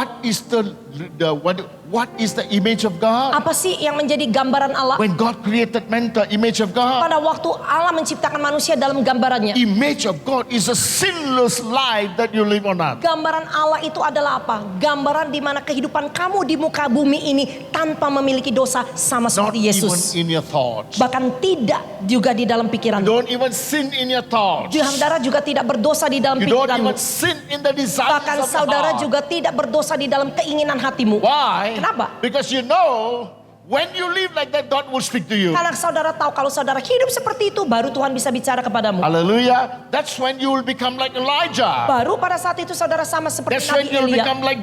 what is the image of God? apa sih yang menjadi gambaran Allah? When God created man, the image of God. Pada waktu Allah menciptakan manusia dalam gambarannya. Image of God is a sinless life that you live on earth. Gambaran Allah itu adalah apa? Gambaran di mana kehidupan kamu di muka bumi ini tanpa memiliki dosa sama Not seperti even Yesus. in your thoughts. Bahkan tidak juga di dalam pikiran. You don't even sin in your thoughts. Saudara juga tidak berdosa di dalam You don't pikiranmu. even sin in the desires Bahkan of your saudara heart. juga tidak berdosa di dalam keinginan hatimu. Why? Kenapa? Because you know When you live like that, God will speak to you. Karena saudara tahu kalau saudara hidup seperti itu, baru Tuhan bisa bicara kepadamu. Hallelujah. That's when you will become like Elijah. Baru pada saat itu saudara sama seperti That's when Nabi you will Elia. become like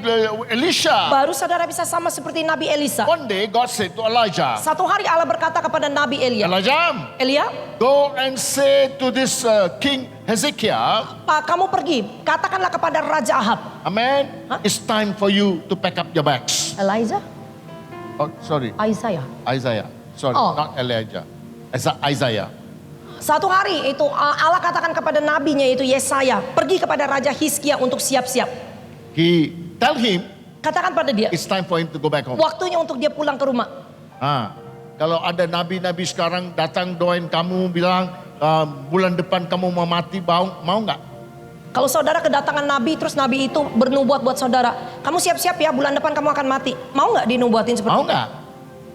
Elisha. Baru saudara bisa sama seperti Nabi Elisa. One day God said to Elijah, Satu hari Allah berkata kepada Nabi Elia, Elijah, Elia, go and say to this King Hezekiah, kamu pergi, katakanlah kepada Raja Ahab. amen, it's time for you to pack up your bags. Elijah? Oh, sorry, Isaiah. Isaiah. Sorry, Oh. not Elijah. Isaiah. Satu hari itu Allah katakan kepada nabinya itu Yesaya, pergi kepada Raja Hizkia untuk siap-siap. He tell him Katakan pada dia, it's time for him to go back home. waktunya untuk dia pulang ke rumah. Kalau ada nabi-nabi sekarang datang doain kamu bilang bulan depan kamu mau mati, mau nggak? Kalau saudara kedatangan nabi, terus nabi itu bernubuat buat saudara, kamu siap-siap ya, bulan depan kamu akan mati. Mau nggak dinubuatin seperti Mau itu? nggak?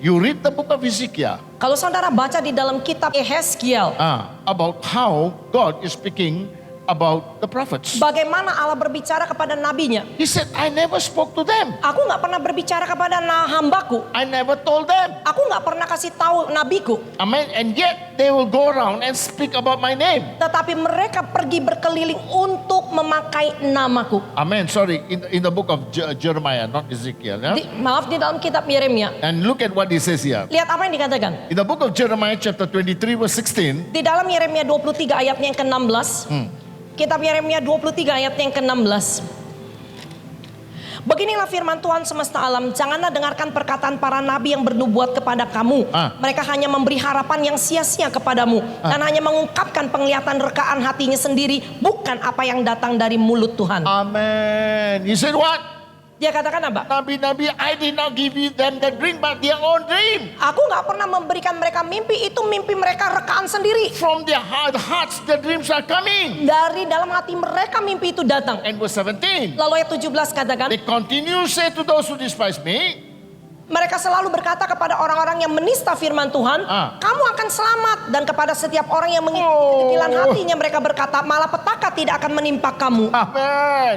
You read the book of Ezekiel Kalau saudara baca di dalam kitab Yehezkiel, about how God is speaking about the prophets. bagaimana Allah berbicara kepada nabinya. He said, I never spoke to them. Aku nggak pernah berbicara kepada hambaku. I never told them. Aku nggak pernah kasih tahu nabiku. Amen. And yet they will go around and speak about my name. Tetapi mereka pergi berkeliling untuk memakai namaku. Amen. Sorry, in the book of Jeremiah, not Ezekiel. Yeah? Maaf, di dalam kitab Yeremia. And look at what he says here. Lihat apa yang dikatakan. In the book of Jeremiah chapter 23 verse 16. Di dalam Yeremia 23 ayatnya yang ke-16. Kitab Yeremia 23 ayatnya yang ke-16. Beginilah firman Tuhan semesta alam, janganlah dengarkan perkataan para nabi yang bernubuat kepada kamu. Mereka hanya memberi harapan yang sia-sia kepadamu. Dan hanya mengungkapkan penglihatan rekaan hatinya sendiri, bukan apa yang datang dari mulut Tuhan. Amen. He said what? Dia katakan apa? Nabi-nabi, I did not give you them the dream, but their own dream. Aku gak pernah memberikan mereka mimpi, itu mimpi mereka rekaan sendiri. From their hearts, the dreams are coming. Dari dalam hati mereka mimpi itu datang. And verse 17. Lalu ayat 17 katakan, They continue say to those who despise me, mereka selalu berkata kepada orang-orang yang menista firman Tuhan, kamu akan selamat. Dan kepada setiap orang yang mengikuti kedegilan hatinya, mereka berkata, malapetaka tidak akan menimpa kamu. Amen.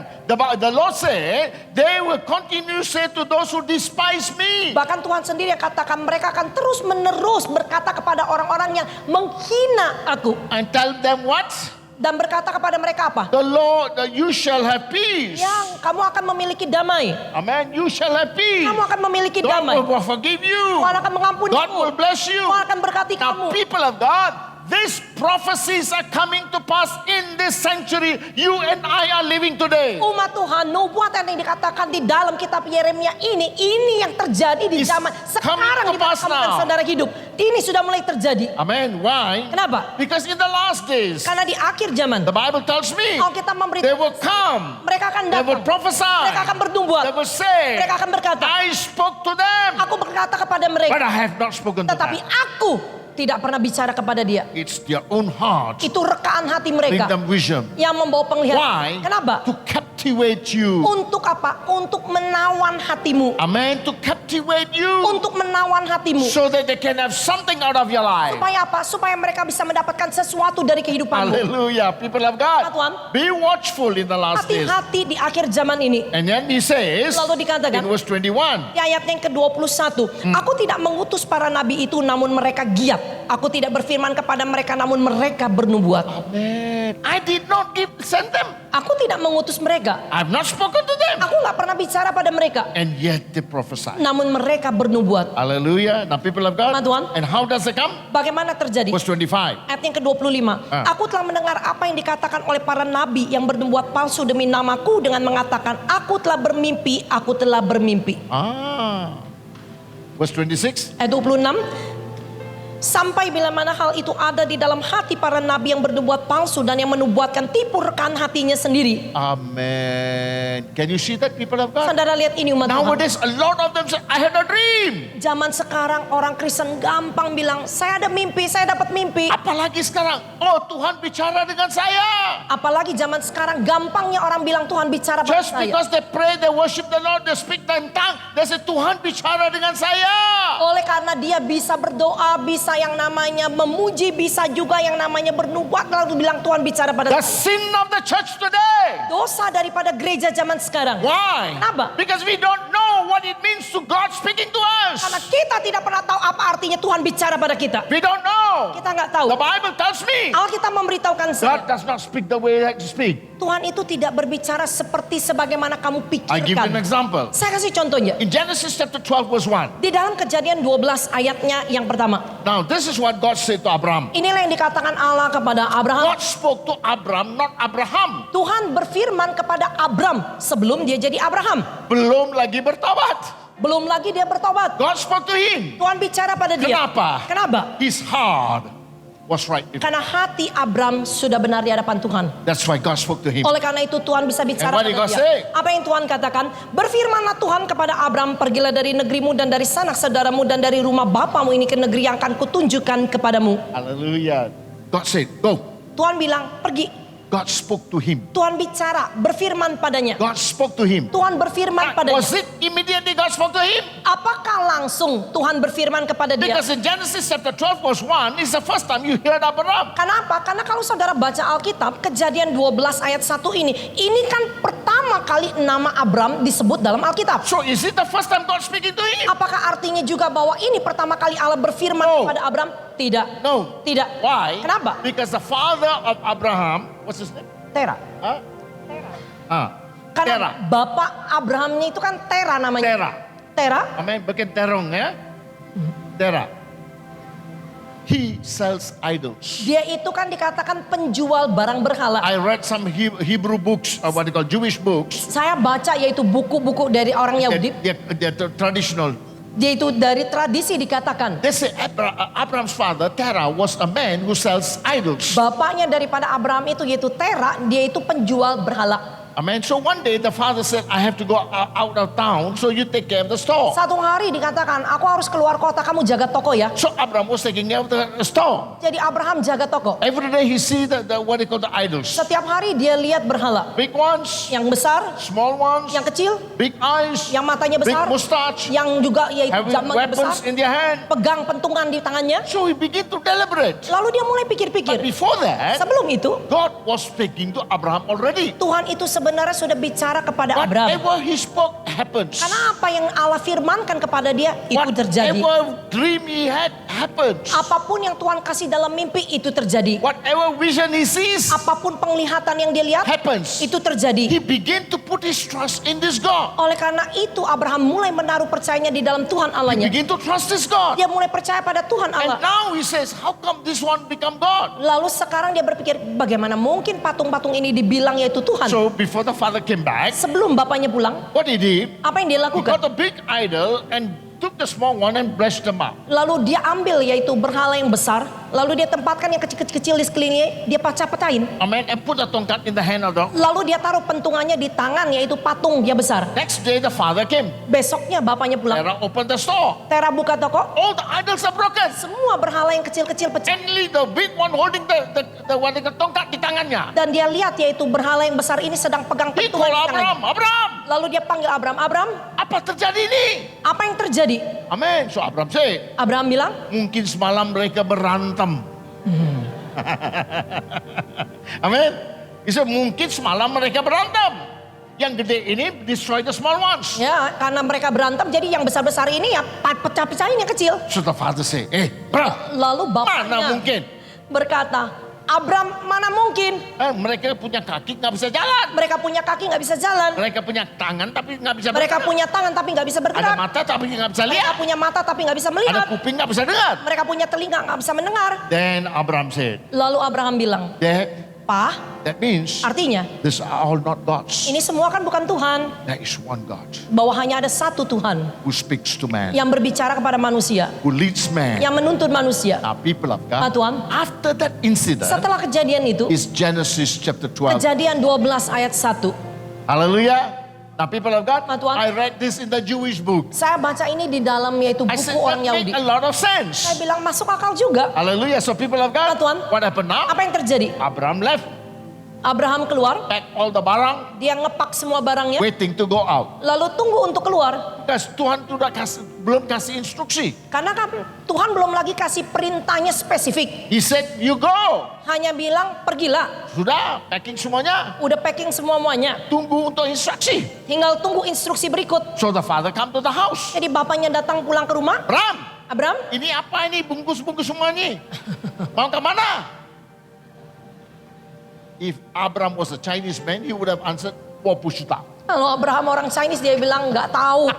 The Lord said, they will continue say to those who despise me. Bahkan Tuhan sendiri yang katakan, mereka akan terus menerus berkata kepada orang-orang yang menghina aku. And tell them what? Dan berkata kepada mereka apa? The Lord, you shall have peace. Yang kamu akan memiliki damai. Amen. You shall have peace. Kamu akan memiliki God damai. will forgive you. Tuhan akan mengampuni God will bless you. Tuhan akan berkati Now, kamu. people of God, these prophecies are coming to pass in this century you and I are living today. Umat Tuhan, nubuatan yang dikatakan di dalam kitab Yeremia ini yang terjadi di It's zaman sekarang coming to di pass kamu dan now. saudara hidup. Ini sudah mulai terjadi. Amen. Why? Kenapa? Because in the last days, Karena di akhir zaman, the Bible tells me, Alkitab they memberitahu will come, mereka akan they will datang, prophesy, mereka akan bernubuat, they will say, mereka akan berkata, I spoke to them, aku berkata kepada mereka, but I have not spoken to tetapi them. aku tidak pernah bicara kepada dia. It's their own heart, Itu rekaan hati bring mereka them vision. yang membawa penglihatan. Why? Kenapa? To captivate you. Untuk apa? Untuk menawan hatimu. Amen. To captivate you. Untuk menawan hatimu. So that they can have something out of your life. Supaya apa? Supaya mereka bisa mendapatkan sesuatu dari kehidupanmu. Hallelujah. People of God. Tuhan. Be watchful in the last days. Hati-hati di akhir zaman ini. And then he says, Lalu dikatakan, in verse 21. di ayat yang ke-21, aku tidak mengutus para nabi itu namun mereka giat. Aku tidak berfirman kepada mereka namun mereka bernubuat. Amen. I did not send them. Aku tidak mengutus mereka. I've not spoken to them. Aku nggak pernah bicara pada mereka. And yet they prophesy. Namun mereka bernubuat. Hallelujah. Now people of God. Tuhan. And how does it come? Bagaimana terjadi? Verse 25. Ayat yang ke-25. Aku telah mendengar apa yang dikatakan oleh para nabi yang bernubuat palsu demi namaku dengan mengatakan, aku telah bermimpi, aku telah bermimpi. Verse 26. Ayat 26. Sampai bila mana hal itu ada di dalam hati para nabi yang bernubuat palsu dan yang menubuatkan tipu rekaan hatinya sendiri. Amen. Can you see that, people of God? Saudara lihat ini umat Tuhan. Nowadays a lot of them say, I had a dream. Zaman sekarang orang Kristen gampang bilang, saya ada mimpi, saya dapat mimpi. Apalagi sekarang, oh Tuhan bicara dengan saya. Apalagi zaman sekarang gampangnya orang bilang Tuhan bicara pada Just saya. because they pray, they worship the Lord, they speak in tongue, they say Tuhan bicara dengan saya. Oleh karena dia bisa berdoa, bisa yang namanya memuji, bisa juga yang namanya bernubuat, lalu bilang Tuhan bicara pada The saya. sin of the church today. Dosa daripada gereja zaman sekarang. Why? Kenapa? Because we don't know what it means to God speaking to us. us. Karena kita tidak pernah tahu apa artinya Tuhan bicara pada kita. We don't know. Kita nggak tahu. The Bible tells me Alkitab memberitahukan God saya, does not speak the way that you speak. Tuhan itu tidak berbicara seperti sebagaimana kamu I give you an pikirkan. example. Saya kasih contohnya. In Genesis chapter 12 verse 1. Di dalam Kejadian 12 ayatnya yang pertama. Now this is what God said to Abraham. Inilah yang dikatakan Allah kepada Abraham. God spoke to Abraham, not Abraham. Tuhan berfirman kepada Abram sebelum dia jadi Abraham. Belum lagi bertobat. Belum lagi dia bertobat. God spoke to him. Tuhan bicara pada dia. Kenapa? Kenapa? His heart was right with him. Karena hati Abram sudah benar di hadapan Tuhan. That's why God spoke to him. Oleh karena itu Tuhan bisa bicara And what did pada God dia. say? Apa yang Tuhan katakan? Berfirmanlah Tuhan kepada Abram, pergilah dari negerimu dan dari sanak saudaramu dan dari rumah bapamu ini ke negeri yang akan kutunjukkan kepadamu. Hallelujah. God said, go. Tuhan bilang, pergi. God spoke to him. Tuhan bicara, berfirman padanya. God spoke to him. Tuhan berfirman padanya. Was it immediately God spoke to him? Apakah langsung Tuhan berfirman kepada dia? Because in Genesis chapter 12 verse 1 is the first time you heard Abraham. Kenapa? Karena kalau saudara baca Alkitab, Kejadian 12 ayat 1 ini kan pertama kali nama Abram disebut dalam Alkitab. So is it the first time God speaking to him? Apakah artinya juga bahwa ini pertama kali Allah berfirman No. kepada Abram? Tidak. No. Tidak. Why? Kenapa? Because the father of Abraham, what's his name? Tera. Huh? Karena Tera. bapak Abrahamnya itu kan Tera namanya. Tera. Tera. Amen. Bukan terong ya. Tera. He sells idols. Dia itu kan dikatakan penjual barang berhala. I read some Hebrew books, or what they call Jewish books. Saya baca yaitu buku-buku dari orang Yahudi. They're traditional. Dia itu dari tradisi dikatakan. They say Abraham's father, Terah, was a man who sells idols. Bapaknya daripada Abraham itu yaitu Tera, dia itu penjual berhala. Amen. So one day the father said, I have to go out of town, so you take care of the store. Satu hari dikatakan, aku harus keluar kota, kamu jaga toko ya. So Abraham was taking care of the store. Jadi Abraham jaga toko. Every day he see the what they call the idols. Setiap hari dia lihat berhala. Big ones, Yang besar, small ones, yang kecil, big eyes, yang matanya big besar, mustache, yang juga yaitu having jamanya besar, weapons in their hand. pegang pentungan di tangannya. So he begin to deliberate. Lalu dia mulai But pikir-pikir. before that, Sebelum itu, God was speaking to Abraham already. Tuhan itu sebenarnya sudah bicara kepada Abraham. Whatever he spoke happens. Karena apa yang Allah firmankan kepada dia, itu terjadi. Whatever dream he had happens. Apapun yang Tuhan kasih dalam mimpi, itu terjadi. Whatever vision he sees Apapun penglihatan yang dia lihat, happens. itu terjadi. He began to put his trust in this God. Oleh karena itu Abraham mulai menaruh percayanya di dalam Tuhan Allahnya. Begin to trust this God. Dia mulai percaya pada Tuhan And Allah. now he says, how come this one become God? Lalu sekarang dia berpikir, bagaimana mungkin patung-patung ini dibilang yaitu Tuhan? So before the father came back, Sebelum bapaknya pulang, what he did, apa yang dia he lakukan? got a big idol and took the small one and blessed them up. Lalu dia ambil yaitu berhala yang besar, lalu dia tempatkan yang kecil-kecil di sekelilingnya, dia pecah-pecahin. Amen. And put the tongkat in the hand of the. Lalu dia taruh pentungannya di tangan yaitu patung dia besar. Next day the father came. Besoknya bapaknya pulang. Terah opened the store. Tera buka toko, All the idols are broken. semua berhala yang kecil-kecil pecah. Only the big one holding the what they call tongkat di tangannya. Dan dia lihat yaitu berhala yang besar ini sedang pegang He pentungan called di tangannya. Abraham. Abraham, Lalu dia panggil Abraham, Abraham, apa terjadi ini? apa yang terjadi? Amen. So Abraham say, Abraham bilang, mungkin semalam mereka berantem. Amen. He said, mungkin semalam mereka berantem. Yang gede ini destroy the small ones. ya karena mereka berantem jadi yang besar-besar ini ya pecah-pecahin yang kecil. So the father say, bro, Lalu mana bapaknya mungkin? berkata, Abraham mana mungkin? Mereka punya kaki nggak bisa jalan. Mereka punya kaki nggak bisa jalan. Mereka punya tangan tapi nggak bisa Mereka bergerak. punya tangan tapi nggak bisa Ada bergerak. mata tapi nggak bisa Mereka lihat. punya mata tapi nggak bisa Ada melihat. kuping nggak bisa dengar. Mereka punya telinga nggak bisa mendengar. Then Abraham said, Lalu Abraham bilang, Dad, Pak, that means artinya these are all not gods. ini semua kan bukan Tuhan. There is one God Bahwa hanya ada satu Tuhan who speaks to man, yang berbicara kepada manusia, who leads man. yang menuntun manusia. Now people of Nah God, Tuhan, after that incident setelah kejadian itu, is Genesis chapter 12. Kejadian 12 ayat 1. Hallelujah. Now people of God, Nah, Tuhan. I read this in the Jewish book. Saya baca ini di dalam yaitu I buku said orang that Yahudi. make a lot of Saya sense. bilang masuk akal juga. Hallelujah. So people of Nah, God, Tuhan. what happened now? Apa yang terjadi? Abraham left. Abraham keluar, pack all the barang, dia ngepak semua barangnya, waiting to go out. lalu tunggu untuk keluar. Because Tuhan belum kasih instruksi. Karena kan Tuhan belum lagi kasih perintahnya spesifik. He said, you go. Hanya bilang pergilah. Sudah, packing semuanya. Udah packing semuanya. Tunggu untuk instruksi. Tinggal tunggu instruksi berikut. So the father come to the house. Jadi bapaknya datang pulang ke rumah. Abraham, Abraham, ini apa ini bungkus-bungkus semua ini? Mau ke mana? If Abraham was a Chinese man, he would have answered, 我不知道. kalau Abraham orang Chinese dia bilang nggak tahu.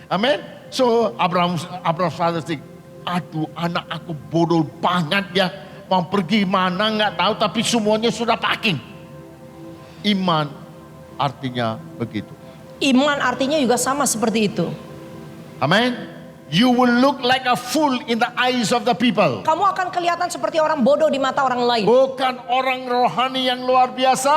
Amen. So Abraham's father think, aduh anak aku bodoh banget ya. Mau pergi mana nggak tahu tapi semuanya sudah packing. Iman artinya begitu. Iman artinya juga sama seperti itu. Amen. You will look like a fool in the eyes of the people. Kamu akan kelihatan seperti orang bodoh di mata orang lain. Bukan orang rohani yang luar biasa.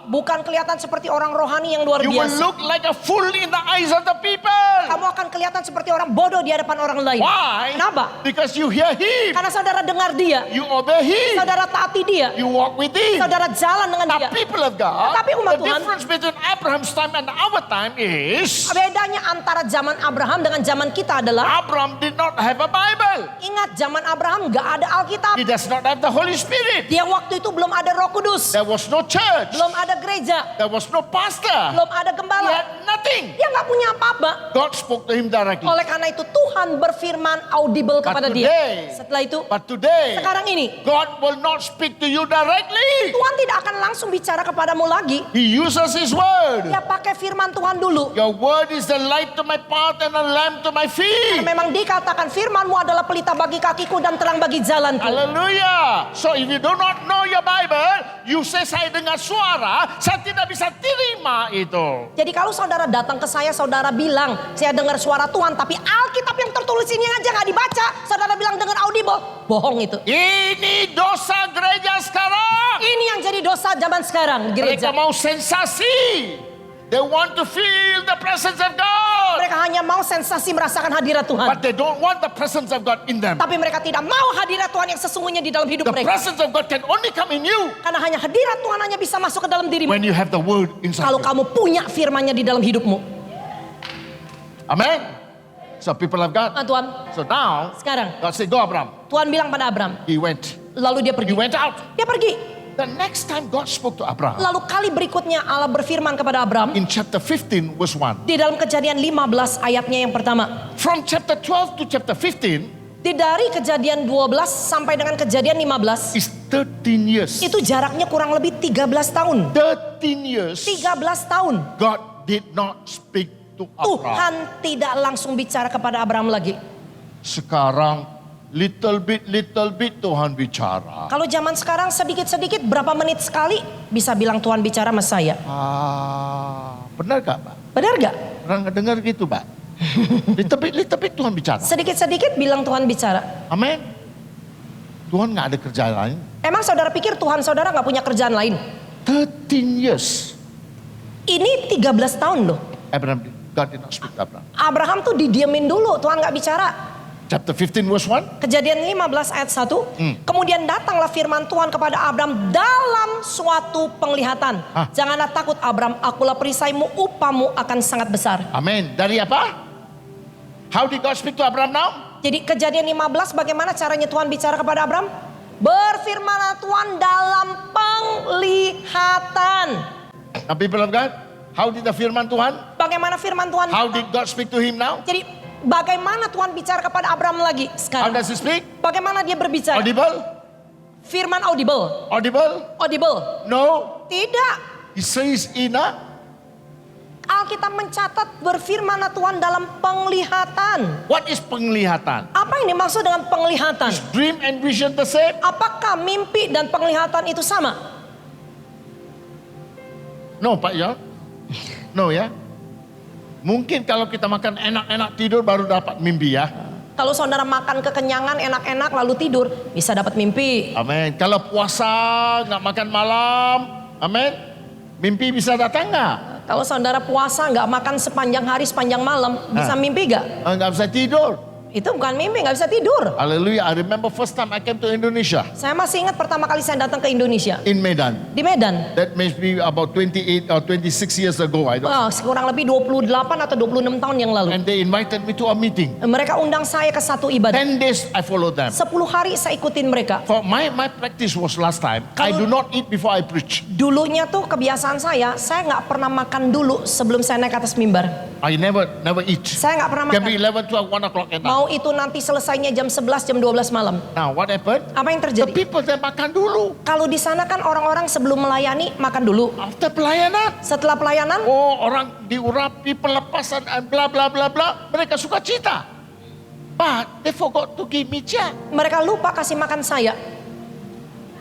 Bukan kelihatan seperti orang rohani yang luar You will biasa. look like a fool in the eyes of the people. Kamu akan kelihatan seperti orang bodoh di hadapan orang lain. Why? Kenapa? Because you hear him. Karena saudara dengar dia. You obey him. Saudara taati dia. You walk with him. Saudara jalan dengan Now dia. people of God, Tapi umat the Tuhan, difference between Abraham's time and our time is bedanya antara zaman Abraham dengan zaman kita adalah Abraham did not have a Bible. ingat zaman Abraham gak ada Alkitab. He does not have the Holy Spirit. Dia waktu itu belum ada Roh Kudus. There was no church. Belum ada gereja. There was no pastor. Belum ada He gembala. had nothing. Dia gak punya apa-apa. God spoke to him directly. Oleh karena itu Tuhan berfirman audible kepada dia. Setelah itu, But today, sekarang ini God will not speak to you directly. Tuhan tidak akan langsung bicara kepadamu lagi. He uses His word. Dia pakai firman Tuhan dulu. Your word is the light to my path and a lamp to my feet. Memang dikatakan firmanmu adalah pelita bagi kakiku dan terang bagi jalanku. Hallelujah. So if you do not know your Bible, you say saya dengar suara, saya tidak bisa terima itu. Jadi kalau saudara datang ke saya, saudara bilang saya dengar suara Tuhan, tapi Alkitab yang tertulis ini aja gak dibaca. Saudara bilang dengar audible, bohong itu. Ini dosa gereja sekarang. Ini yang jadi dosa zaman sekarang gereja. Mereka mau sensasi. They want to feel the presence of God. Mereka hanya mau sensasi merasakan hadirat Tuhan. But they don't want the presence of God in them. Tapi mereka tidak mau hadirat Tuhan yang sesungguhnya di dalam hidup The mereka. presence of God can only come in you Karena hanya hadirat Tuhan hanya bisa masuk ke dalam dirimu when you have the word inside kalau you. kamu punya firman-Nya di dalam hidupmu. Amen. So people of God. Tuhan, So now sekarang God said, go Abraham. Tuhan bilang pada Abraham, He went. lalu dia He pergi. went out. Dia pergi. The next time God spoke to Abraham, Lalu kali berikutnya Allah berfirman kepada Abraham in chapter 15 verse 1. di dalam Kejadian 15 ayatnya yang pertama. From chapter 12 to chapter 15 Dari Kejadian 12 sampai dengan Kejadian 15 is 13 years. itu jaraknya kurang lebih 13 tahun. 13 years 13 tahun. God did not speak to Abraham. Tuhan tidak langsung bicara kepada Abraham lagi. Sekarang little bit Tuhan bicara. Kalau zaman sekarang sedikit-sedikit berapa menit sekali bisa bilang Tuhan bicara sama saya. Benar gak Pak? Benar gak? Pernah dengar gitu Pak? little bit Tuhan bicara. Sedikit-sedikit bilang Tuhan bicara. Amin. Tuhan gak ada kerjaan lain. Emang saudara pikir Tuhan saudara gak punya kerjaan lain? 13 years. Ini 13 tahun loh. Abraham, God did not speak to Abraham. Abraham tuh didiemin dulu, Tuhan gak bicara. Chapter 15 verse 1. Kejadian 15 ayat 1. Kemudian datanglah firman Tuhan kepada Abraham dalam suatu penglihatan. Janganlah takut Abraham, akulah perisaimu, upamu akan sangat besar. Amin. Dari apa? How did God speak to Abraham now? Jadi Kejadian 15 bagaimana caranya Tuhan bicara kepada Abraham? Berfirmanlah Tuhan dalam penglihatan. Now people of God, how did the firman Tuhan? Bagaimana firman Tuhan? How did God speak to him now? Jadi bagaimana Tuhan bicara kepada Abraham lagi How sekarang? does he speak? Bagaimana dia berbicara? Audible? Firman audible. Audible? Audible. No. Tidak. He says in a... Alkitab mencatat berfirmanlah Tuhan dalam penglihatan. What is penglihatan? Apa yang dimaksud dengan penglihatan? Is dream and vision the same? Apakah mimpi dan penglihatan itu sama? No Pak ya. No ya. Mungkin kalau kita makan enak-enak tidur baru dapat mimpi ya. Kalau saudara makan kekenyangan enak-enak lalu tidur bisa dapat mimpi. Amin. Kalau puasa nggak makan malam, amin. Mimpi bisa datang nggak? Kalau saudara puasa nggak makan sepanjang hari sepanjang malam bisa mimpi gak? Nggak bisa tidur. Itu bukan mimpi, nggak bisa tidur. Hallelujah. I remember first time I came to Indonesia. Saya masih ingat pertama kali saya datang ke Indonesia. In Medan. Di Medan. That may be about 28 or 26 years ago. I don't know. Kurang lebih 28 atau 26 tahun yang lalu. And they invited me to a meeting. Mereka undang saya ke satu ibadah. 10 days I followed them. 10 hari saya ikutin mereka. For my practice was last time. I do not eat before I preach. Dulunya tuh kebiasaan saya nggak pernah makan dulu sebelum saya naik atas mimbar. I never eat. Saya nggak pernah Can be makan. 11, 12, 1 o'clock at night. Mau itu nanti selesainya jam 11, jam 12 malam. Now what happened? Apa yang The terjadi? people they makan dulu. Kalau di sana kan orang-orang sebelum melayani makan dulu. After pelayanan. Setelah pelayanan, Oh, orang diurapi pelepasan and bla bla bla bla. Mereka suka cita. But they forgot to give me check. mereka lupa kasih makan saya.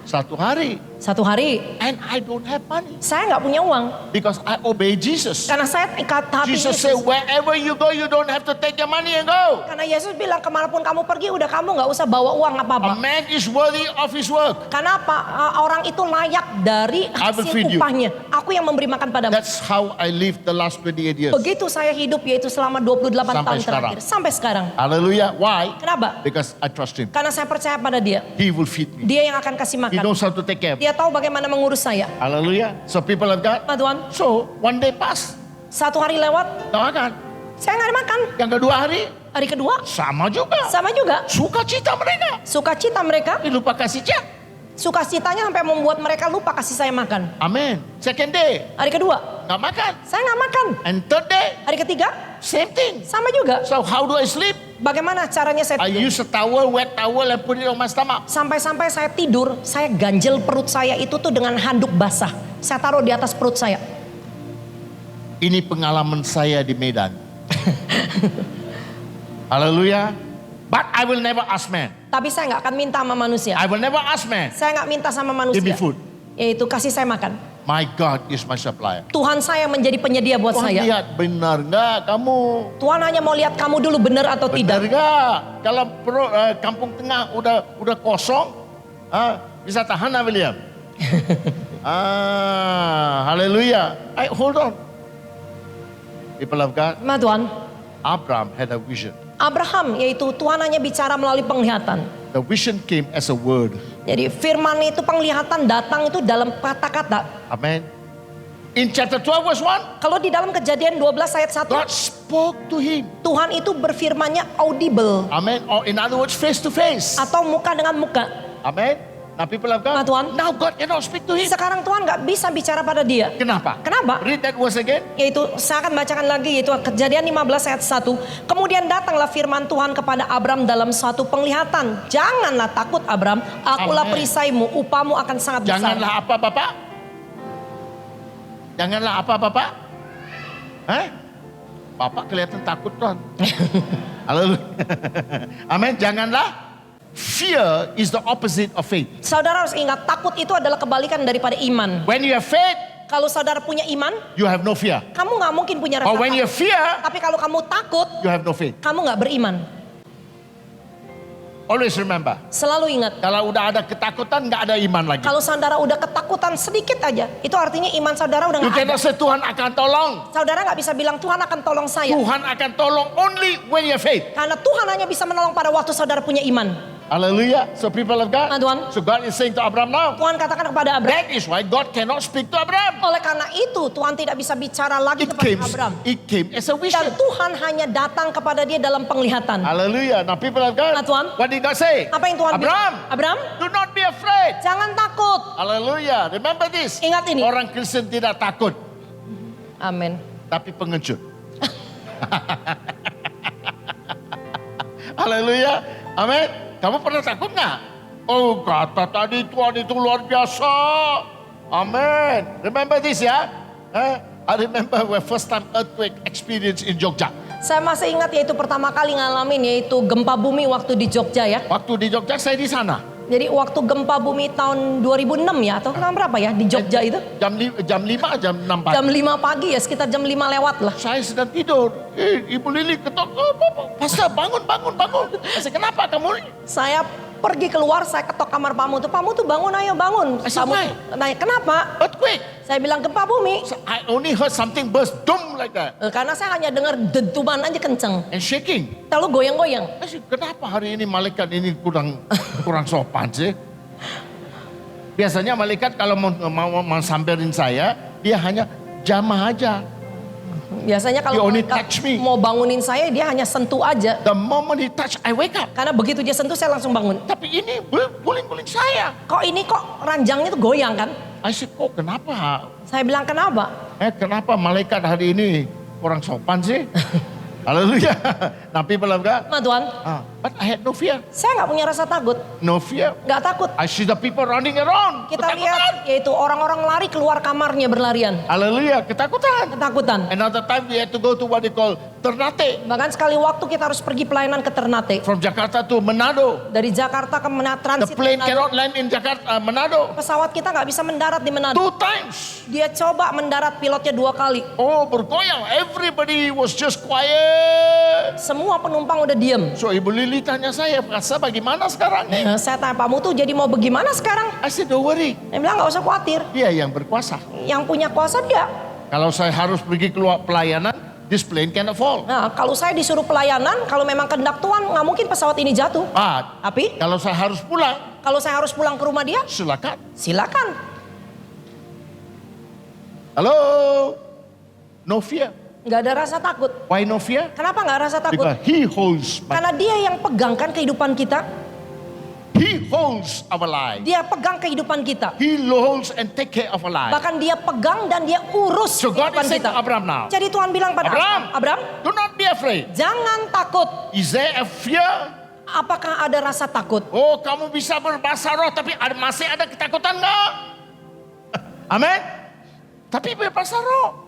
Satu hari. Satu hari, And I don't have money. saya nggak punya uang. Because I obey Jesus. Karena saya ikat hati Jesus Yesus. said, wherever you go, you don't have to take your money and go. Karena Yesus bilang kemanapun kamu pergi, udah kamu nggak usah bawa uang A apa-apa. man is worthy of his work. Karena apa? Orang itu layak dari I will hasil feed you. upahnya. Aku yang memberi makan padamu. That's how I lived the last 28 years. Begitu saya hidup, yaitu selama 28 Sampai tahun terakhir. Sampai sekarang. Hallelujah. Why? Kenapa? Because I trust him. Karena saya percaya pada dia. He will feed me. Dia yang akan kasih He makan. knows how to take care of me. Dia tahu bagaimana mengurus saya. Hallelujah. So people of God. Nah, Tuhan, So one day pass. satu hari lewat, Tahu kan? saya nggak ada makan. Yang kedua hari Hari kedua, sama juga. sama juga. Sukacita mereka. Sukacita mereka, Tapi lupa kasih cek. sukacitanya sampai membuat mereka lupa kasih saya makan. Amen. Second day Hari kedua, nggak makan. saya nggak makan. And third day Hari ketiga, same thing. sama juga. So how do I sleep? Bagaimana caranya saya I tidur? use a towel, wet towel, and put it on my stomach. Sampai-sampai saya tidur, saya ganjel perut saya itu tuh dengan handuk basah. Saya taruh di atas perut saya. Ini pengalaman saya di Medan. Hallelujah. But I will never ask man. Tapi saya nggak akan minta sama manusia. I will never ask man. Saya nggak minta sama Give me manusia. food. Yaitu kasih saya makan. My God is my supplier. Tuhan saya menjadi penyedia buat Tuhan saya. lihat benar nggak kamu? Tuhan hanya mau lihat kamu dulu benar atau Benar tidak. nggak? Kalau kampung tengah udah kosong, bisa tahan lah William. Hallelujah. Hold on. People of God, Nah Tuhan, Abraham had a vision. Abraham yaitu Tuhan hanya bicara melalui penglihatan. The vision came as a word. Jadi firman itu penglihatan datang itu dalam kata-kata. Amen. In chapter 12 verse 1, Kalau di dalam Kejadian 12 ayat 1, God spoke to him. Tuhan itu berfirmannya audible Amen. Or in other words, face to face. atau muka dengan muka. Amen. Now people of God, Nah, Tuhan. now God cannot speak to him. Sekarang Tuhan nggak bisa bicara pada dia. Kenapa? Kenapa? Read that verse again. Yaitu saya akan bacakan lagi, yaitu Kejadian 15 ayat 1. Kemudian datanglah firman Tuhan kepada Abram dalam suatu penglihatan. Janganlah takut Abram, akulah Amen. perisaimu, upamu akan sangat besar. Janganlah apa Bapak? Janganlah apa Bapak? Bapak kelihatan takut Tuhan. Haleluya. Amin. Janganlah. Fear is the opposite of faith. Saudara harus ingat, takut itu adalah kebalikan daripada iman. When you have faith, Kalau saudara punya iman, you have no fear. kamu nggak mungkin punya rasa Or when you takut. have fear, Tapi kalau kamu takut, you have no faith. kamu nggak beriman. Always remember. Selalu ingat, Kalau udah ada ketakutan, nggak ada iman lagi. kalau saudara udah ketakutan sedikit aja, itu artinya iman saudara udah You nggak ada. cannot say Tuhan akan tolong. Saudara nggak bisa bilang Tuhan akan tolong saya. Tuhan akan tolong only when you have faith. Karena Tuhan hanya bisa menolong pada waktu saudara punya iman. Hallelujah. So people of God. Nah, Tuhan. So God is saying to Abraham now. Tuhan katakan kepada Abraham. That is why God cannot speak to Abraham. Oleh karena itu Tuhan tidak bisa bicara lagi kepada Abraham. It came as a vision. Dan Tuhan hanya datang kepada dia dalam penglihatan. Hallelujah. Now people of God. Nah, Tuhan. What did God say? Apa yang Tuhan Abraham. bilang? Abraham, Do not be afraid. jangan takut. Hallelujah. Remember this. Ingat ini. Orang Kristen tidak takut. Amin. Tapi pengecut. Haleluya. Amin. Kamu pernah takut nggak? Oh kata tadi Tuhan itu luar biasa. Amin. Remember this ya. I remember when first time earthquake experience in Jogja. Saya masih ingat yaitu pertama kali ngalamin yaitu gempa bumi waktu di Jogja ya. Waktu di Jogja saya di sana. Jadi waktu gempa bumi tahun 2006 ya atau tahun berapa ya di Jogja itu? Jam 5, jam 6 pagi. Jam 5 pagi ya, sekitar jam 5 lewat lah. Saya sedang tidur. Ibu Lili ketok. Pastor bangun. Saya kenapa kamu? Saya pergi keluar, saya ketok kamar Pak Mutu. Pak Mutu bangun, ayo bangun. I said, Pak Mutu "Why?" nanya, kenapa? Earthquake. Saya bilang gempa bumi. So I only heard something burst, dum like that. Karena saya hanya dengar dentuman aja kenceng. And shaking. Lalu goyang-goyang. I said, kenapa hari ini malaikat ini kurang sopan sih? Biasanya malaikat kalau mau samperin saya, dia hanya jamah aja. Biasanya He kalau only malaikat touch me. mau bangunin saya, dia hanya sentuh aja. The moment he touch, I wake up. Karena begitu dia sentuh, saya langsung bangun. Tapi ini guling-guling saya. Kok ini kok ranjangnya tuh goyang kan? I said, kok kenapa? Saya bilang kenapa? Kenapa malaikat hari ini kurang sopan sih? Haleluya. Nabi bilang enggak? Nah Tuhan, But I had no fear. saya nggak punya rasa takut. No fear. Nggak takut. I see the people running around. Kita Ketakutan. lihat yaitu orang-orang lari keluar kamarnya berlarian. Haleluya, ketakutan. Ketakutan. Another time we had to go to what they call Ternate. Bahkan sekali waktu kita harus pergi pelayanan ke Ternate. From Jakarta to Manado. Dari Jakarta ke The transit plane Manado. cannot land in Jakarta, Manado. Pesawat kita nggak bisa mendarat di Manado. 2 times. Dia coba mendarat pilotnya 2 kali. Oh, bergoyang. Everybody was just quiet. Semua penumpang udah diem. So Ibu Lili tanya saya, rasa bagaimana sekarang nih? Saya tanya, Pak Mutu jadi mau bagaimana sekarang? I said, don't worry. Dia bilang nggak usah khawatir. Dia yang berkuasa. Yang punya kuasa dia. Kalau saya harus pergi keluar pelayanan, this plane cannot fall. Nah, kalau saya disuruh pelayanan, kalau memang kehendak Tuhan, nggak mungkin pesawat ini jatuh. But Tapi kalau saya harus pulang, kalau saya harus pulang ke rumah dia, silakan. silakan. Halo, no fear. Nggak ada rasa takut. Why no fear? Kenapa nggak rasa takut? Because He holds, Karena dia yang pegangkan kehidupan kita. He holds our life. Dia pegang kehidupan kita. He holds and take care of our life. Bahkan dia pegang dan dia urus So God kehidupan is saying kita. to Abraham now, Jadi Tuhan bilang pada Abraham, Abraham, do not be afraid. jangan takut. Is there a fear? Apakah ada rasa takut? Oh, kamu bisa berbahasa roh, tapi masih ada ketakutan nggak? Amin. Tapi berbahasa roh.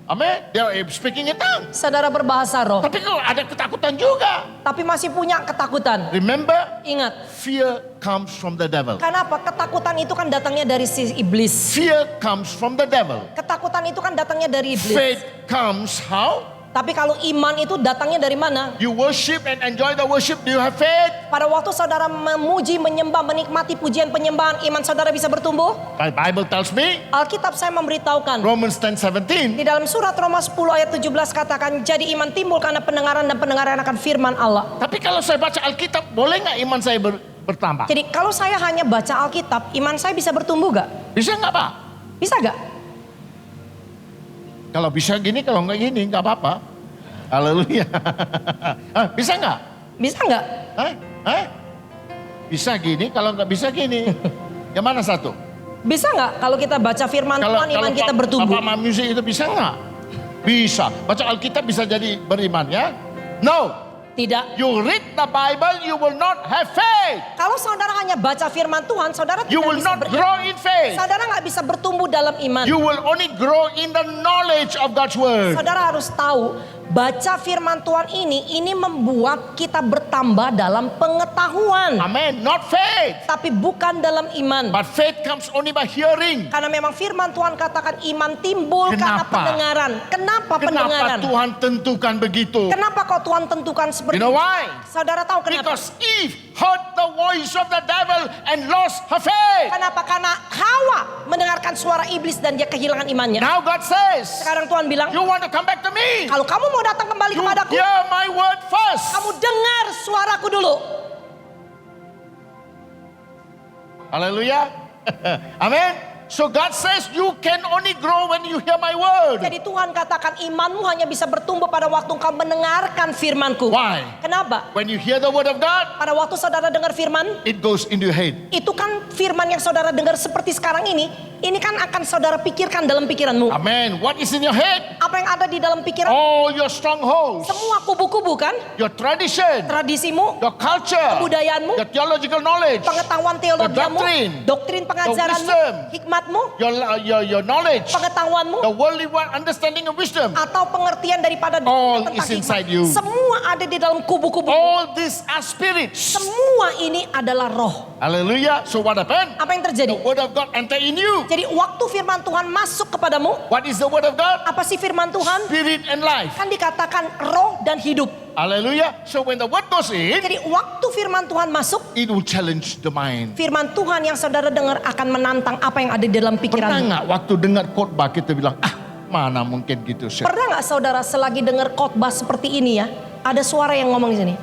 Amin. They are speaking in tongues. Saudara berbahasa roh, Tapi kalau ada ketakutan juga. tapi masih punya ketakutan. Remember, Ingat, fear comes from the devil. kenapa? Ketakutan itu kan datangnya dari si iblis. Fear comes from the devil. Ketakutan itu kan datangnya dari iblis. Faith comes how? Tapi kalau iman itu datangnya dari mana? You worship and enjoy the worship. Do you have faith? Pada waktu saudara memuji, menyembah, menikmati pujian penyembahan, iman saudara bisa bertumbuh? The Bible tells me, Alkitab saya memberitahukan. Romans 10:17. Di dalam surat Roma 10 ayat 17 katakan, jadi iman timbul karena pendengaran dan pendengaran akan firman Allah. Tapi kalau saya baca Alkitab, boleh nggak iman saya bertambah? Jadi kalau saya hanya baca Alkitab, iman saya bisa bertumbuh gak? Bisa nggak Pak? Bisa gak? Kalau bisa gini, kalau nggak gini, nggak apa-apa. Haleluya. Bisa nggak? Bisa gak? Bisa gini, kalau nggak bisa gini. Yang mana satu? Bisa gak kalau kita baca firman Tuhan, iman kita bertumbuh? Bapak musik itu bisa nggak? Bisa. Baca Alkitab bisa jadi beriman ya? No. Tidak. You read the Bible, you will not have faith. Kalau saudara hanya baca firman Tuhan, saudara You tidak will bisa not grow in faith. Saudara nggak bisa bertumbuh dalam iman. You will only grow in the knowledge of God's word. Saudara harus tahu, baca firman Tuhan ini membuat kita bertambah dalam pengetahuan. Amen. Not faith. Tapi bukan dalam iman. But faith comes only by hearing. Karena memang firman Tuhan katakan iman timbul karena Kenapa? pendengaran. Kenapa pendengaran? Kenapa Tuhan tentukan begitu? Kenapa kok Tuhan tentukan seperti You know itu? why? Saudara tahu kenapa? Because Eve heard the voice of the devil and lost her faith. Kenapa? Karena Hawa mendengarkan suara iblis dan dia kehilangan imannya. Now God says, Sekarang Tuhan bilang, you want to come back to me? kalau kamu mau datang kembali You kepadaku, hear my word first. kamu dengar suaraku dulu. Hallelujah. Amen. So God says you can only grow when you hear my word. Jadi Tuhan katakan imanmu hanya bisa bertumbuh pada waktu engkau mendengarkan firmanku. Why? Kenapa? When you hear the word of God, Pada waktu saudara dengar firman, it goes into your head. itu kan firman yang saudara dengar seperti sekarang ini kan akan saudara pikirkan dalam pikiranmu. Amen. What is in your head? Apa yang ada di dalam pikiran? All your strongholds, Semua kubu-kubu kan? your tradition, Tradisimu, your culture, kebudayaanmu, your theological knowledge, pengetahuan teologiamu, doctrine, doktrin pengajaranmu, wisdom, hikmatmu, your knowledge, pengetahuanmu, the worldly one understanding of wisdom. atau pengertian daripada All tentang is hikmat. inside you. Semua ada di dalam kubu-kubu. All these are spirits. Semua ini adalah roh. Hallelujah. So what happened? Apa yang terjadi? The word of God enter in you. Jadi waktu firman Tuhan masuk kepadamu, What is the word of God? apa sih firman Tuhan? Spirit and life. Kan dikatakan roh dan hidup. Hallelujah. So when the word goes in, Jadi waktu firman Tuhan masuk, it will challenge the mind. firman Tuhan yang saudara dengar akan menantang apa yang ada di dalam Pernah pikiran. nggak waktu dengar khotbah kita bilang, mana mungkin gitu sih. Pernah nggak saudara selagi dengar khotbah seperti ini ya, ada suara yang ngomong di sini,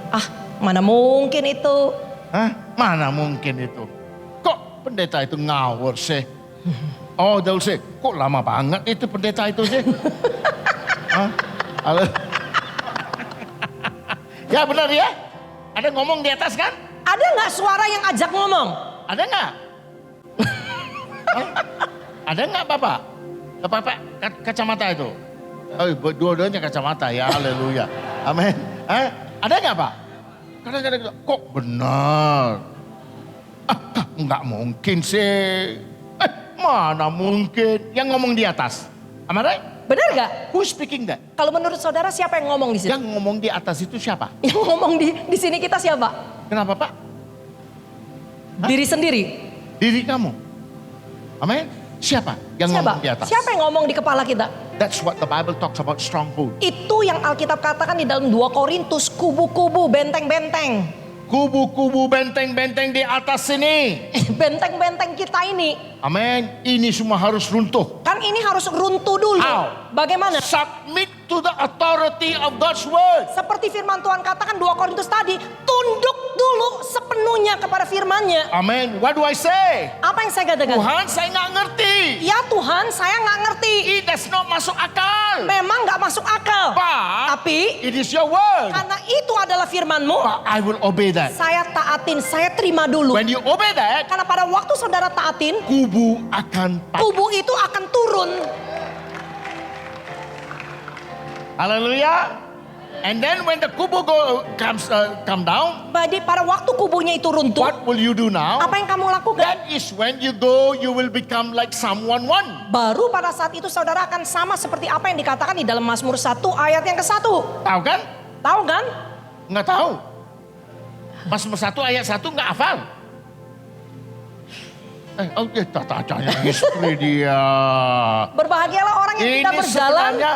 mana mungkin itu. Mana mungkin itu. Kok pendeta itu ngawur sih. Oh, they'll say, kok lama banget itu pendeta itu sih. Ya benar ya. Ada ngomong di atas kan? Ada nggak suara yang ajak ngomong? Ada nggak? Ada nggak Bapak? Bapak kacamata itu? Oh, dua-duanya kacamata ya, haleluya. Amin. Ada nggak Pak? Kadang-kadang kok benar? Nggak mungkin sih. Mana mungkin? Yang ngomong di atas. Am I right? Benar gak? Who's speaking that? Kalau menurut saudara siapa yang ngomong di sini? Yang ngomong di atas itu siapa? Yang ngomong di sini kita siapa? Kenapa Pak? Diri sendiri. Diri kamu. Amin. Siapa yang ngomong di atas? Siapa yang ngomong di kepala kita? That's what the Bible talks about, stronghold. Itu yang Alkitab katakan di dalam 2 Korintus, kubu-kubu, benteng-benteng. Kubu-kubu benteng-benteng di atas sini. Benteng-benteng kita ini. Amin. Ini semua harus runtuh. Kan ini harus runtuh dulu. How? Bagaimana? Submit to the authority of God's word. Seperti firman Tuhan katakan 2 Korintus tadi, tunduk dulu sepenuhnya kepada firman-Nya. Amin. What do I say? Apa yang saya katakan? Tuhan, saya nggak ngerti. Ya Tuhan, saya nggak ngerti. It does not masuk akal. Memang nggak masuk akal. Tapi it is your word. karena itu adalah firman-Mu, But I will obey that. saya taatin, saya terima dulu. When you obey that, Karena pada waktu saudara taatin, kubu akan patah. kubu itu akan turun. Hallelujah. And then when the kubu come down, Jadi pada waktu kubunya itu runtuh, what will you do now? apa yang kamu lakukan? That is when you go, you will become like someone one. Baru pada saat itu saudara akan sama seperti apa yang dikatakan di dalam Mazmur 1 ayat yang ke-1. Tahu kan? Tahu kan? Nggak tahu. Mazmur 1 ayat 1 nggak hafal. Dia tanya istri dia. Berbahagialah orang yang tidak Ini berjalan. sebenarnya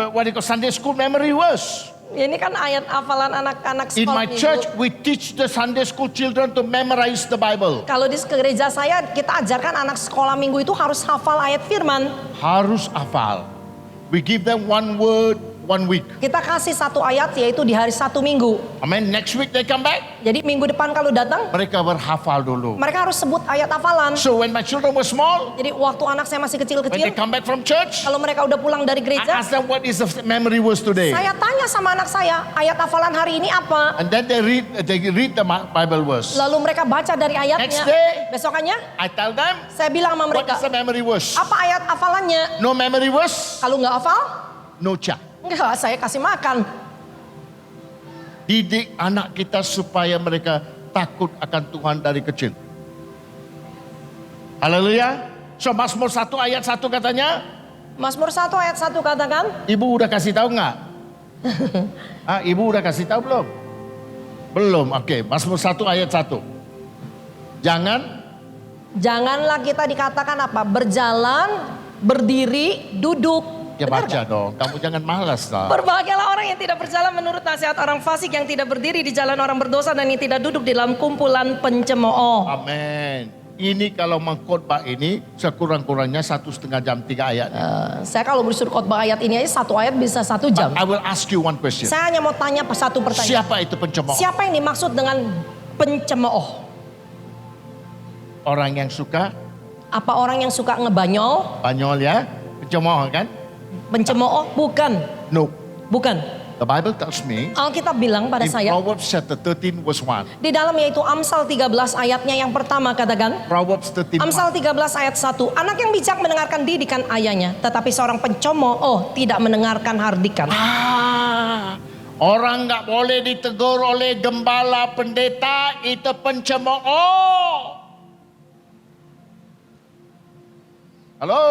what you call Sunday school memory verse. Ini kan ayat hafalan anak-anak In sekolah my minggu. church, we teach the Sunday school children to memorize the Bible. Kalau di gereja saya, kita ajarkan anak sekolah minggu itu harus hafal ayat firman. Harus hafal. We give them one word, 1 week. Kita kasih 1 ayat yaitu di hari 1 minggu. Amen. Next week they come back. Jadi minggu depan kalau datang, Mereka berhafal dulu. mereka harus sebut ayat hafalan. So when my children were small, Jadi waktu anak saya masih when they kecil-kecil, come back from church, kalau mereka udah pulang dari I gereja, ask them what is the memory verse today. saya tanya sama anak saya, ayat hafalan hari ini apa? And then they read the Bible verse. Lalu mereka baca dari ayatnya. Next day, Besokannya, I tell them, saya bilang sama what mereka, is the memory verse? apa ayat hafalannya? No memory verse, Kalau nggak hafal, no check. enggak, saya kasih makan. Didik anak kita supaya mereka takut akan Tuhan dari kecil. Haleluya. So Mazmur 1 ayat 1 katanya, Mazmur 1 ayat 1 katakan, ibu udah kasih tahu nggak? Ibu udah kasih tahu belum? Belum. Oke, Mazmur 1 ayat 1. janganlah kita dikatakan apa? Berjalan, berdiri, duduk. Ya Benar baca nggak? dong, kamu jangan malas lah. Berbahagialah orang yang tidak berjalan menurut nasihat orang fasik, yang tidak berdiri di jalan orang berdosa, dan yang tidak duduk di dalam kumpulan pencemooh. Amin. Ini kalau mengkhotbah ini sekurang-kurangnya 1,5 jam 3 ayat. Saya kalau disuruh khotbah ayat ini aja 1 ayat bisa 1 jam. I will ask you one question. Saya hanya mau tanya satu pertanyaan. Siapa itu pencemooh? Siapa yang dimaksud dengan pencemooh? Orang yang suka Apa orang yang suka ngebanyol? banyol ya? Pencemooh kan? Pencemooh? Bukan. No. Bukan. The Bible tells me Alkitab bilang pada in saya, Proverbs chapter 13 verse 1. di dalam yaitu Amsal 13 ayatnya yang pertama katakan, Proverbs 13 Amsal 13 ayat 1, anak yang bijak mendengarkan didikan ayahnya, tetapi seorang pencemooh tidak mendengarkan hardikan. Orang nggak boleh ditegur oleh gembala pendeta, itu pencemooh. Halo?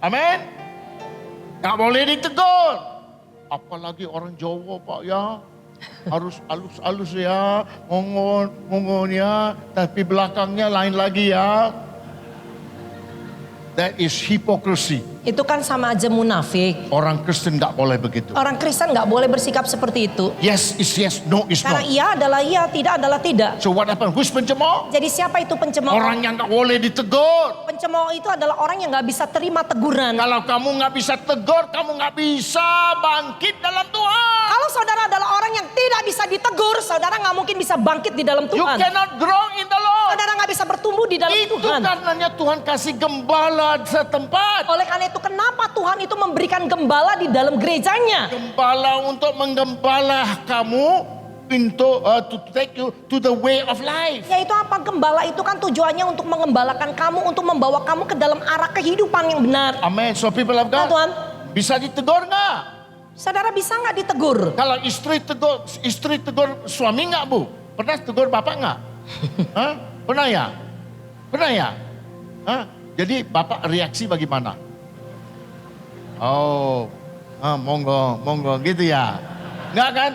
Amin? Nggak boleh ditegur. Apalagi orang Jawa Pak ya. Harus halus-halus ya. Ngongon ya. Tapi belakangnya lain lagi ya. that is hypocrisy. Itu kan sama aja munafik. Orang Kristen nggak boleh begitu. Orang Kristen nggak boleh bersikap seperti itu. Yes is yes, no is Karena no. iya adalah iya, tidak adalah tidak. So what happened? Who's pencemooh? Jadi siapa itu pencemooh? Orang yang nggak boleh ditegur. Pencemooh itu adalah orang yang nggak bisa terima teguran. Kalau kamu nggak bisa tegur, kamu nggak bisa bangkit dalam Tuhan. Kalau saudara adalah orang yang tidak bisa ditegur, saudara nggak mungkin bisa bangkit di dalam You Tuhan. cannot grow in the Lord. Saudara nggak bisa bertumbuh di dalam Itu Tuhan. karenanya Tuhan kasih gembala setempat. Oleh karena itu kenapa Tuhan itu memberikan gembala di dalam gerejanya? Gembala untuk menggembala kamu into to take you to the way of life. Yaitu apa? Gembala itu kan tujuannya untuk mengembalakan kamu, untuk membawa kamu ke dalam arah kehidupan yang benar. Amen. So people of Nah, God, Tuhan, bisa ditegur nggak? saudara bisa nggak ditegur? Kalau istri tegur suami nggak bu? Pernah tegur bapak nggak? Hah? Pernah ya? Pernah ya? Hah? Jadi bapak reaksi bagaimana? Oh, monggo gitu ya? Nggak kan?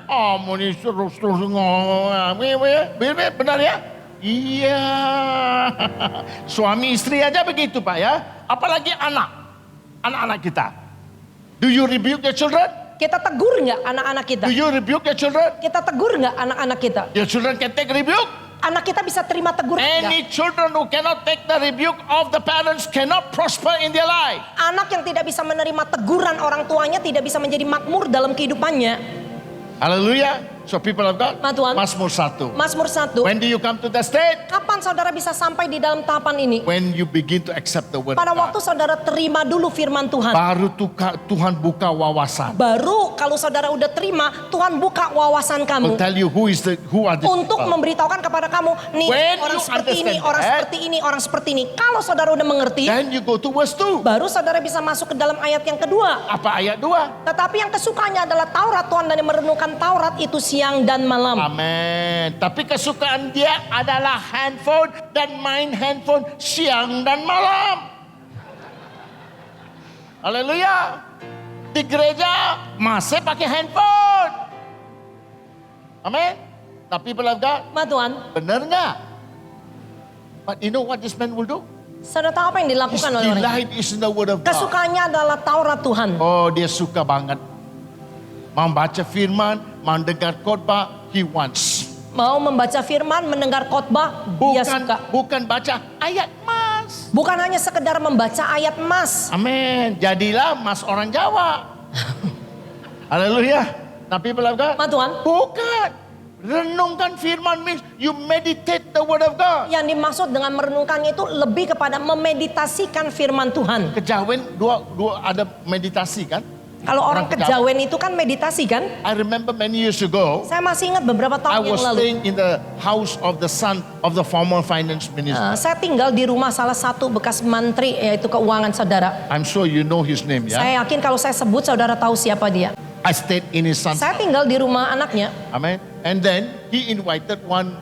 Mau terus ngomong, benar ya? Iya, suami istri aja begitu Pak ya. Apalagi anak-anak kita. Do you rebuke your children? Kita tegur nggak anak-anak kita? Do you rebuke your children? Kita tegur nggak anak-anak kita? Your children can take rebuke. Anak kita bisa terima teguran nggak? Any children who cannot take the rebuke of the parents cannot prosper in their life. Anak yang tidak bisa menerima teguran orang tuanya tidak bisa menjadi makmur dalam kehidupannya. Hallelujah. So people of God, Nah, Tuhan. Mazmur 1. Mazmur 1. When do you come to the state? Kapan saudara bisa sampai di dalam tahapan ini? When you begin to accept the word Pada of God. waktu saudara terima dulu firman Tuhan. Baru Tuhan buka wawasan. Baru kalau saudara udah terima, Tuhan buka wawasan Will kamu. tell you who are the Untuk people. memberitahukan kepada kamu, nih When orang you seperti ini, understand orang that, seperti ini, orang seperti ini. Kalau saudara udah mengerti, Then you go to verse 2. baru saudara bisa masuk ke dalam ayat yang kedua. Apa ayat 2? Tetapi yang kesukanya adalah Taurat Tuhan dan yang merenungkan Taurat itu siang dan malam. Amin. Tapi kesukaan dia adalah handphone dan main handphone siang dan malam. Haleluya. Di gereja masih pakai handphone. Amin. Tapi beloved, Ma Tuhan, benar nggak? But you know what this man will do? saudara tahu apa yang His dilakukan oleh orang ini? delight is in the word of God. Kesukaannya adalah Taurat Tuhan. Oh, dia suka banget. Mau baca firman, mau dengar khotbah, he wants. Mau membaca firman, mendengar khotbah, dia suka. Bukan baca ayat mas. Bukan hanya sekedar membaca ayat emas. Amin. Jadilah mas orang Jawa. Haleluya. Tapi beloved, Ma Tuhan, bukan. Renungkan firman means you meditate the word of God. yang dimaksud dengan merenungkannya itu lebih kepada memeditasikan firman Tuhan. Kejawen dua ada meditasi kan? Kalau orang kejawen itu kan meditasi kan? I remember many years ago, Saya masih ingat beberapa I tahun yang was lalu. staying in the house of the son of the former finance minister. Saya tinggal di rumah salah satu bekas menteri yaitu keuangan saudara. I'm sure you know his name, ya. Saya yakin kalau saya sebut saudara tahu siapa dia. I stayed in his son's Saya tinggal di rumah anaknya. Amen. And then he invited one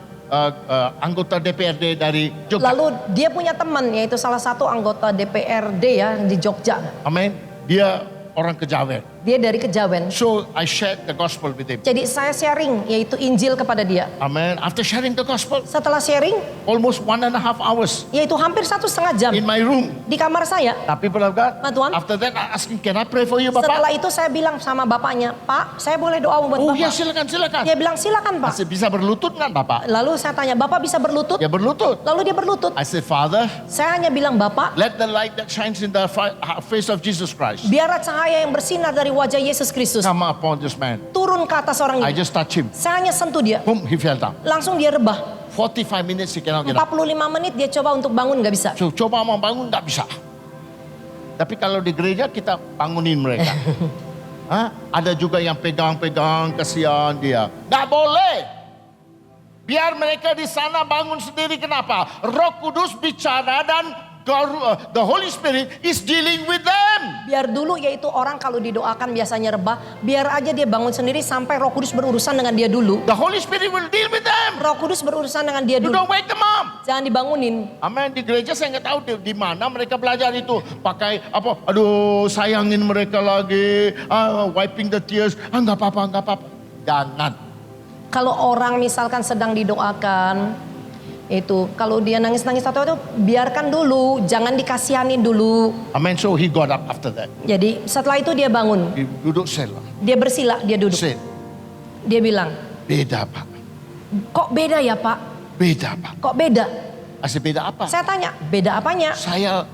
anggota DPRD dari Jogja. Lalu dia punya teman yaitu salah satu anggota DPRD ya di Jogja. Amen. Dia orang Kejawen. Dia dari Kejawen. So I shared the gospel with him. Jadi saya sharing yaitu Injil kepada dia. Amen. After sharing the gospel, Setelah sharing almost 1.5 hours yaitu hampir 1,5 jam in my room. di kamar saya. Tapi people of God, Nah, Tuhan. after that I asking, can I pray for you, Bapak? Setelah itu saya bilang sama bapaknya, Pak, saya boleh doa buat Oh Bapak? ya, silakan. Dia bilang silakan Pak. I said, bisa berlutut nggak, Bapak? Lalu saya tanya, Bapak bisa berlutut? Ya berlutut. Lalu dia berlutut. I said, Father, Saya hanya bilang, Bapak, let the light that shines in the face of Jesus Christ biarlah cahaya yang bersinar dari wajah Yesus Kristus come upon this man. turun ke atas orang I ini. just touch him. Saya hanya sentuh dia. Boom, he fell down. Langsung dia rebah. 45 minutes he cannot get up. 45 menit dia coba untuk bangun gak bisa. So, coba mau bangun nggak bisa. Tapi kalau di gereja kita bangunin mereka. Hah? Ada juga yang pegang-pegang, kasihan dia. Nggak boleh. Biar mereka di sana bangun sendiri. Kenapa? Roh Kudus bicara dan the Holy Spirit is dealing with them. Biar dulu yaitu orang kalau didoakan biasanya rebah. Biar aja dia bangun sendiri sampai Roh Kudus berurusan dengan dia dulu. The Holy Spirit will deal with them. Roh Kudus berurusan dengan dia You dulu. don't wake them up. Jangan dibangunin. Amin. Di gereja saya nggak tahu di mana mereka belajar itu. Pakai apa? Aduh, sayangin mereka lagi. Wiping the tears. Nggak apa-apa. Jangan. Kalau orang misalkan sedang didoakan, Itu kalau dia nangis-nangis atau itu biarkan dulu, jangan dikasihani dulu. Amen. So he got up after that. Jadi setelah itu dia bangun, He duduk sila. dia bersila, dia duduk. Said, Dia bilang, beda Pak. kok beda ya Pak? Beda Pak. Kok beda? Saya beda apa? Saya tanya, beda apanya? Saya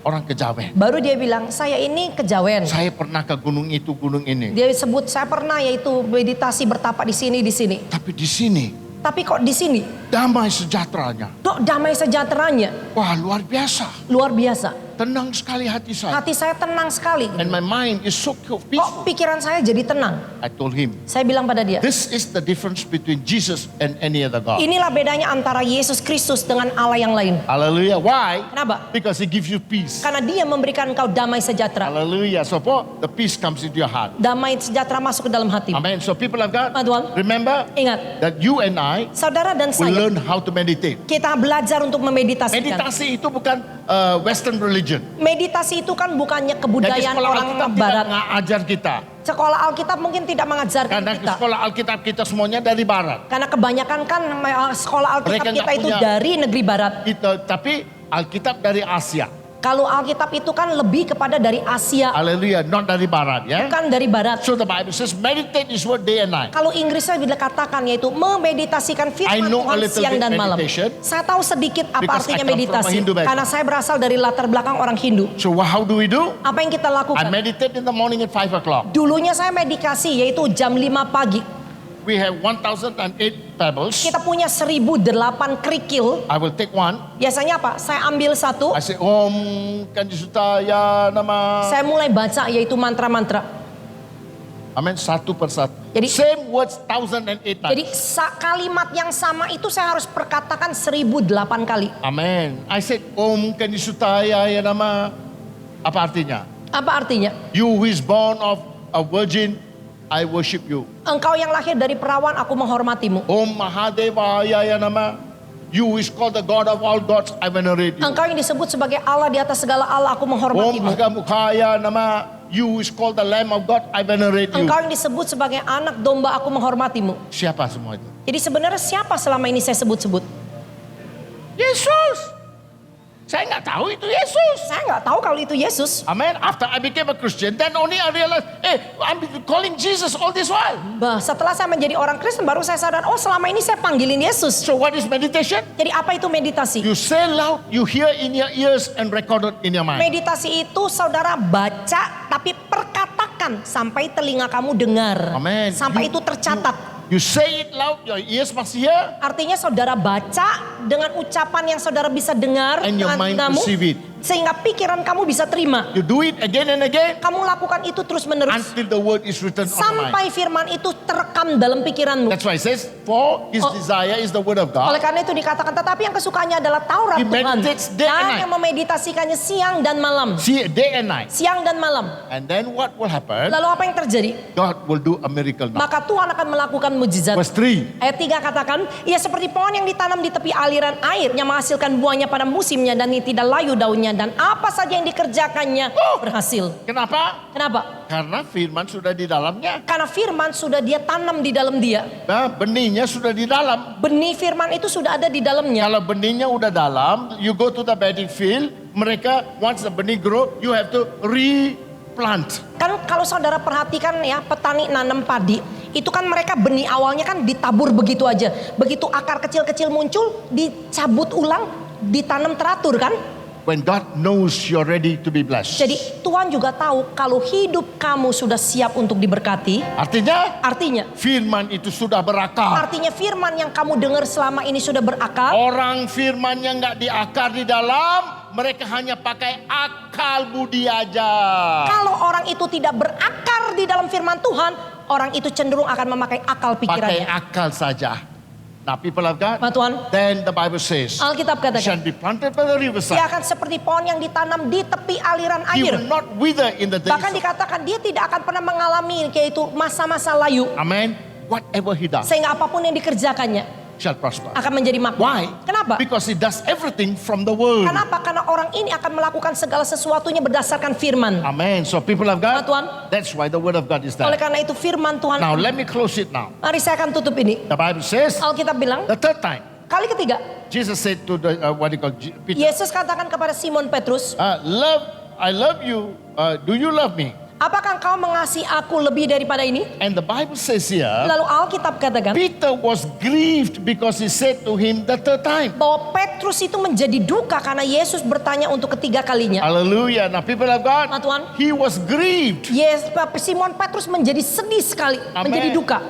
orang Kejawen. Baru dia bilang, saya ini kejawen. Saya pernah ke gunung itu, gunung ini. Dia sebut, saya pernah yaitu meditasi bertapa di sini, di sini. Tapi di sini Tapi kok di sini, damai sejahteranya. kok damai sejahteranya Wah, luar biasa. luar biasa. Tenang sekali hati saya. Hati saya tenang sekali. And my mind is so Kok peaceful. pikiran saya jadi tenang? I told him, Saya bilang pada dia, this is the difference between Jesus and any other God. inilah bedanya antara Yesus Kristus dengan Allah yang lain. Hallelujah. Why? Kenapa? Because he gives you peace. Karena dia memberikan engkau damai sejahtera. Hallelujah. So the peace comes into your heart. Damai sejahtera masuk ke dalam hati. Amen. So people of God, Tuhan, remember ingat, that you and I saudara dan will saya, learn how to meditate. kita belajar untuk memeditasikan. Meditasi itu bukan Western religion. Meditasi itu kan bukannya Jadi kebudayaan sekolah orang Alkitab tidak barat. mengajar kita. Sekolah Alkitab mungkin tidak mengajarkan Karena kita. sekolah Alkitab kita semuanya dari barat. Karena kebanyakan kan sekolah Alkitab Mereka kita nggak itu punya- dari negeri barat. Tapi Alkitab dari Asia. Kalau Alkitab itu kan lebih kepada dari Asia, Haleluya, not dari barat ya. bukan dari barat. So the Bible says meditate is what day and night. Kalau Inggrisnya bila katakan yaitu memeditasikan I firman know a Tuhan little siang bit dan malam. meditation. Saya tahu sedikit apa Because I artinya come from a meditasi. Hindu background. Karena saya berasal dari latar belakang orang Hindu. So how do we do? Apa yang kita I lakukan? meditate in the morning at 5 o'clock. Dulunya saya meditasi yaitu jam 5 pagi. We have 1008 pebbles. Kita punya 1008 kerikil. I will take one. Biasanya apa? Saya ambil satu. I say Om Kanjisutaya Nama. Saya mulai baca yaitu mantra-mantra. Amen. Satu persatu. Jadi- Same words 1008 times. Jadi kalimat yang sama itu saya harus perkatakan 1008 kali. Amen. I said Om Kanjisutaya Nama. Apa artinya? Apa artinya? You who is born of a virgin, I worship you. Engkau yang lahir dari perawan, aku menghormatimu. Om Mahadevaya Nama. You who is called the God of all gods, I venerate you. Engkau yang disebut sebagai Allah di atas segala Allah, aku Om menghormatimu. Agamukhaya Nama. You who is called the Lamb of God, I venerate you. Engkau yang disebut sebagai anak domba, aku menghormatimu. Siapa semua itu? Jadi sebenarnya siapa selama ini saya sebut-sebut? Yesus. Saya nggak tahu itu Yesus. Saya nggak tahu kalau itu Yesus. Amen. After I became a Christian, then only I realized, I'm calling Jesus all this while. Bah, setelah saya menjadi orang Kristen baru saya sadar, oh selama ini saya panggilin Yesus. So what is meditation? Jadi apa itu meditasi? You say loud, you hear in your ears and recorded in your mind. Meditasi itu saudara baca tapi perkatakan sampai telinga kamu dengar. Amen. Sampai itu tercatat. You say it loud, your ears must hear, Artinya saudara baca dengan ucapan yang saudara bisa dengar and your dengan mind telingamu, receive it. sehingga pikiran kamu bisa terima. You do it again and again Kamu lakukan itu terus menerus until the word is written on your mind. sampai firman itu terekam dalam pikiranmu. That's why it says, for his desire is the word of Oleh God. karena itu dikatakan, tetapi yang kesukaannya adalah Taurat He Tuhan. meditates day and Dan night. yang memeditasikannya siang dan malam. See, day and night. Siang dan malam. And then what will happen? Lalu apa yang terjadi? God will do a miracle now. Maka Tuhan akan melakukan mujizat. Verse 3. Ayat 3 katakan, ia seperti pohon yang ditanam di tepi aliran air yang menghasilkan buahnya pada musimnya dan yang tidak layu daunnya, dan apa saja yang dikerjakannya berhasil. Kenapa? Kenapa? Karena firman sudah di dalamnya. Karena firman sudah dia tanam di dalam dia. Nah, benihnya sudah di dalam. Benih firman itu sudah ada di dalamnya. Kalau benihnya udah dalam, you go to the bedding field, mereka once the benih grow, you have to replant. Kan kalau saudara perhatikan ya, petani nanam padi, itu kan mereka benih awalnya kan ditabur begitu aja. Begitu akar kecil-kecil muncul, dicabut ulang, ditanam teratur kan? When God knows you're ready to be blessed. Jadi Tuhan juga tahu kalau hidup kamu sudah siap untuk diberkati. Artinya Firman itu sudah berakar. Artinya firman yang kamu dengar selama ini sudah berakar. Orang firman yang nggak diakar di dalam, mereka hanya pakai akal budi aja. Kalau orang itu tidak berakar di dalam firman Tuhan, orang itu cenderung akan memakai akal Pakai pikirannya. akal saja. Nah, people of God, Pak Tuhan, then the Bible says, Alkitab you katakan, shall be planted by the dia riverside. akan seperti pohon yang ditanam di tepi aliran He air. will not wither in the days. Bahkan dikatakan dia tidak akan pernah mengalami yaitu masa-masa layu. Amen. Whatever he does Sehingga apapun yang dikerjakannya shall prosper. akan menjadi makmur. Why? Kenapa? Because he does everything from the word. Kenapa? Karena orang ini akan melakukan segala sesuatunya berdasarkan firman. Amen. So people of Pak God, Tuhan, that's why the word of God is oleh there. karena itu firman Tuhan. Now let me close it now. Mari saya akan tutup ini. The Bible says, Alkitab bilang, the third time, kali ketiga, Jesus said to the Peter, Yesus katakan kepada Simon Petrus, I love you. Do you love me? apakah engkau mengasihi aku lebih daripada ini? And the Bible says here, Lalu Alkitab katakan Peter was grieved because he said to him the third time. bahwa Petrus itu menjadi duka karena Yesus bertanya untuk ketiga kalinya. Hallelujah. Now people of God, Nah, Tuhan. he was grieved. Yes, Simon Petrus menjadi sedih sekali, Amen. menjadi duka.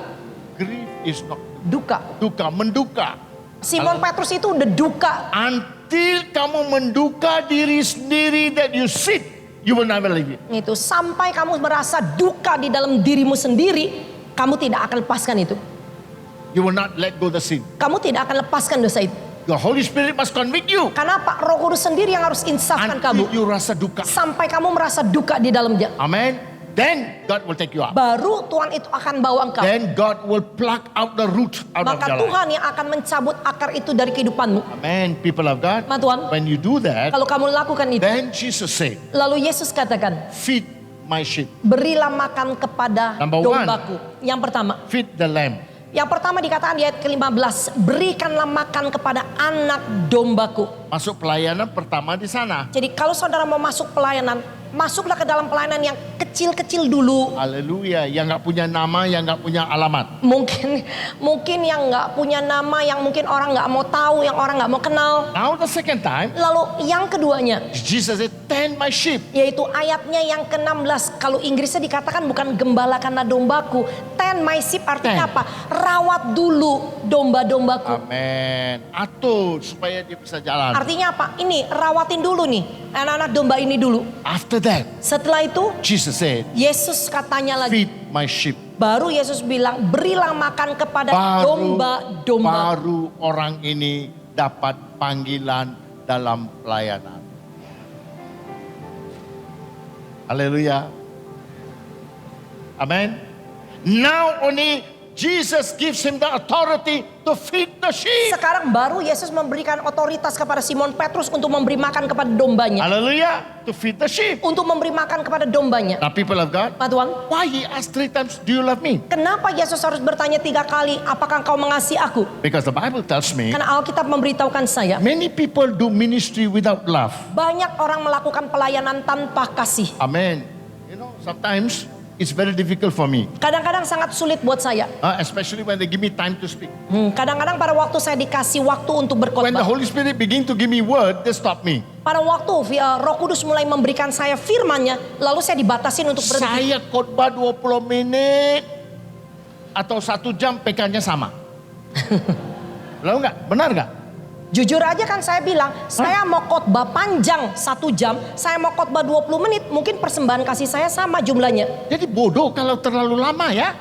Grief is not Duka. menduka. Simon Petrus itu udah duka. Until kamu menduka diri sendiri that you sit, you will never leave it. Itu sampai kamu merasa duka di dalam dirimu sendiri, kamu tidak akan lepaskan itu. You will not let go the sin. Kamu tidak akan lepaskan dosa itu. The Holy Spirit must convict you. Karena Pak Roh Kudus sendiri yang harus insafkan kamu. Until you rasa duka. Sampai kamu merasa duka di dalamnya. Amen. Then God will take you up. Baru Tuhan itu akan bawa engkau. Then God will pluck out the root out of Maka your life. Tuhan yang akan mencabut akar itu dari kehidupanmu. Amen. People of God. Ma Tuhan, When you do that, kalau kamu lakukan itu, then Jesus said, lalu Yesus katakan, feed my sheep. berilah makan kepada Number one. dombaku. Yang pertama. Feed the lamb. Yang pertama dikatakan di ayat ke-15, berikanlah makan kepada anak dombaku. Masuk pelayanan pertama di sana. Jadi kalau saudara mau masuk pelayanan, masuklah ke dalam pelayanan yang kecil-kecil dulu. Haleluya. Yang nggak punya nama, yang nggak punya alamat. Mungkin yang nggak punya nama, yang mungkin orang nggak mau tahu, yang orang nggak mau kenal. Now the second time, Lalu yang keduanya, Jesus said, tend my sheep. yaitu ayatnya yang ke-16. Kalau Inggrisnya dikatakan bukan gembalakanlah dombaku. Tend my sheep artinya Tend. apa? Rawat dulu domba-dombaku. Amen. Atur supaya dia bisa jalan. Artinya apa? Ini rawatin dulu nih anak-anak domba ini dulu. After that, Setelah itu Jesus said, Yesus katanya lagi, feed my sheep. baru Yesus bilang berilah makan kepada domba-domba. Baru orang ini dapat panggilan dalam pelayanan. Haleluya. Amen. Now only Jesus gives him the authority to feed the sheep. Sekarang baru Yesus memberikan otoritas kepada Simon Petrus untuk memberi makan kepada dombanya. Hallelujah. To feed the sheep. Untuk memberi makan kepada dombanya. Now people of God, Pak Tuhan, why he asked 3 times, do you love me? kenapa Yesus harus bertanya 3 kali, apakah engkau mengasihi aku? Because the Bible tells me, Karena Alkitab memberitahukan saya, many people do ministry without love. banyak orang melakukan pelayanan tanpa kasih. Amen. You know, sometimes it's very difficult for me. Kadang-kadang sangat sulit buat saya. Especially when they give me time to speak. Kadang-kadang pada waktu saya dikasih waktu untuk When the berkhotbah. Holy Spirit begin to give me word, they stop me. Pada waktu Roh Kudus mulai memberikan saya firman-Nya, lalu saya dibatasin untuk berhenti. Saya khotbah 20 menit atau 1 jam PK-nya sama. Lalu enggak? Benar enggak? Jujur aja kan saya bilang, saya mau khotbah panjang 1 jam, saya mau khotbah 20 menit, mungkin persembahan kasih saya sama jumlahnya. Jadi bodoh kalau terlalu lama ya.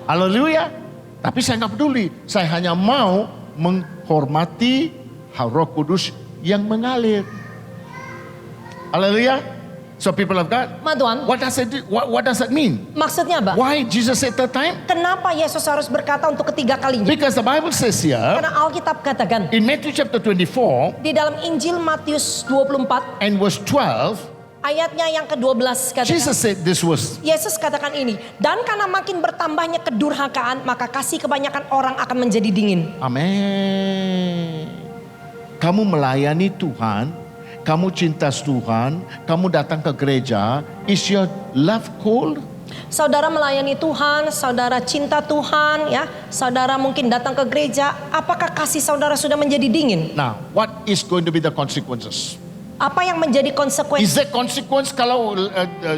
Haleluya. Tapi saya nggak peduli. Saya hanya mau menghormati Roh Kudus yang mengalir. Haleluya. So people of God, Ma Tuhan, what does that mean? maksudnya apa? Why Jesus said third time? Kenapa Yesus harus berkata untuk ketiga kalinya? Because the Bible says here Karena Alkitab katakan, in Matthew chapter 24 di dalam Injil Matius 24, and verse 12, ayatnya yang ke-12 katakan, Jesus said this was, Yesus katakan ini, dan karena makin bertambahnya kedurhakaan, maka kasih kebanyakan orang akan menjadi dingin. Amin. Kamu melayani Tuhan, kamu cinta Tuhan, kamu datang ke gereja, is your love cold? Saudara melayani Tuhan, saudara cinta Tuhan, ya, saudara mungkin datang ke gereja, apakah kasih saudara sudah menjadi dingin? Now, what is going to be the consequences? Apa yang menjadi Is konsekuensi? there consequence kalau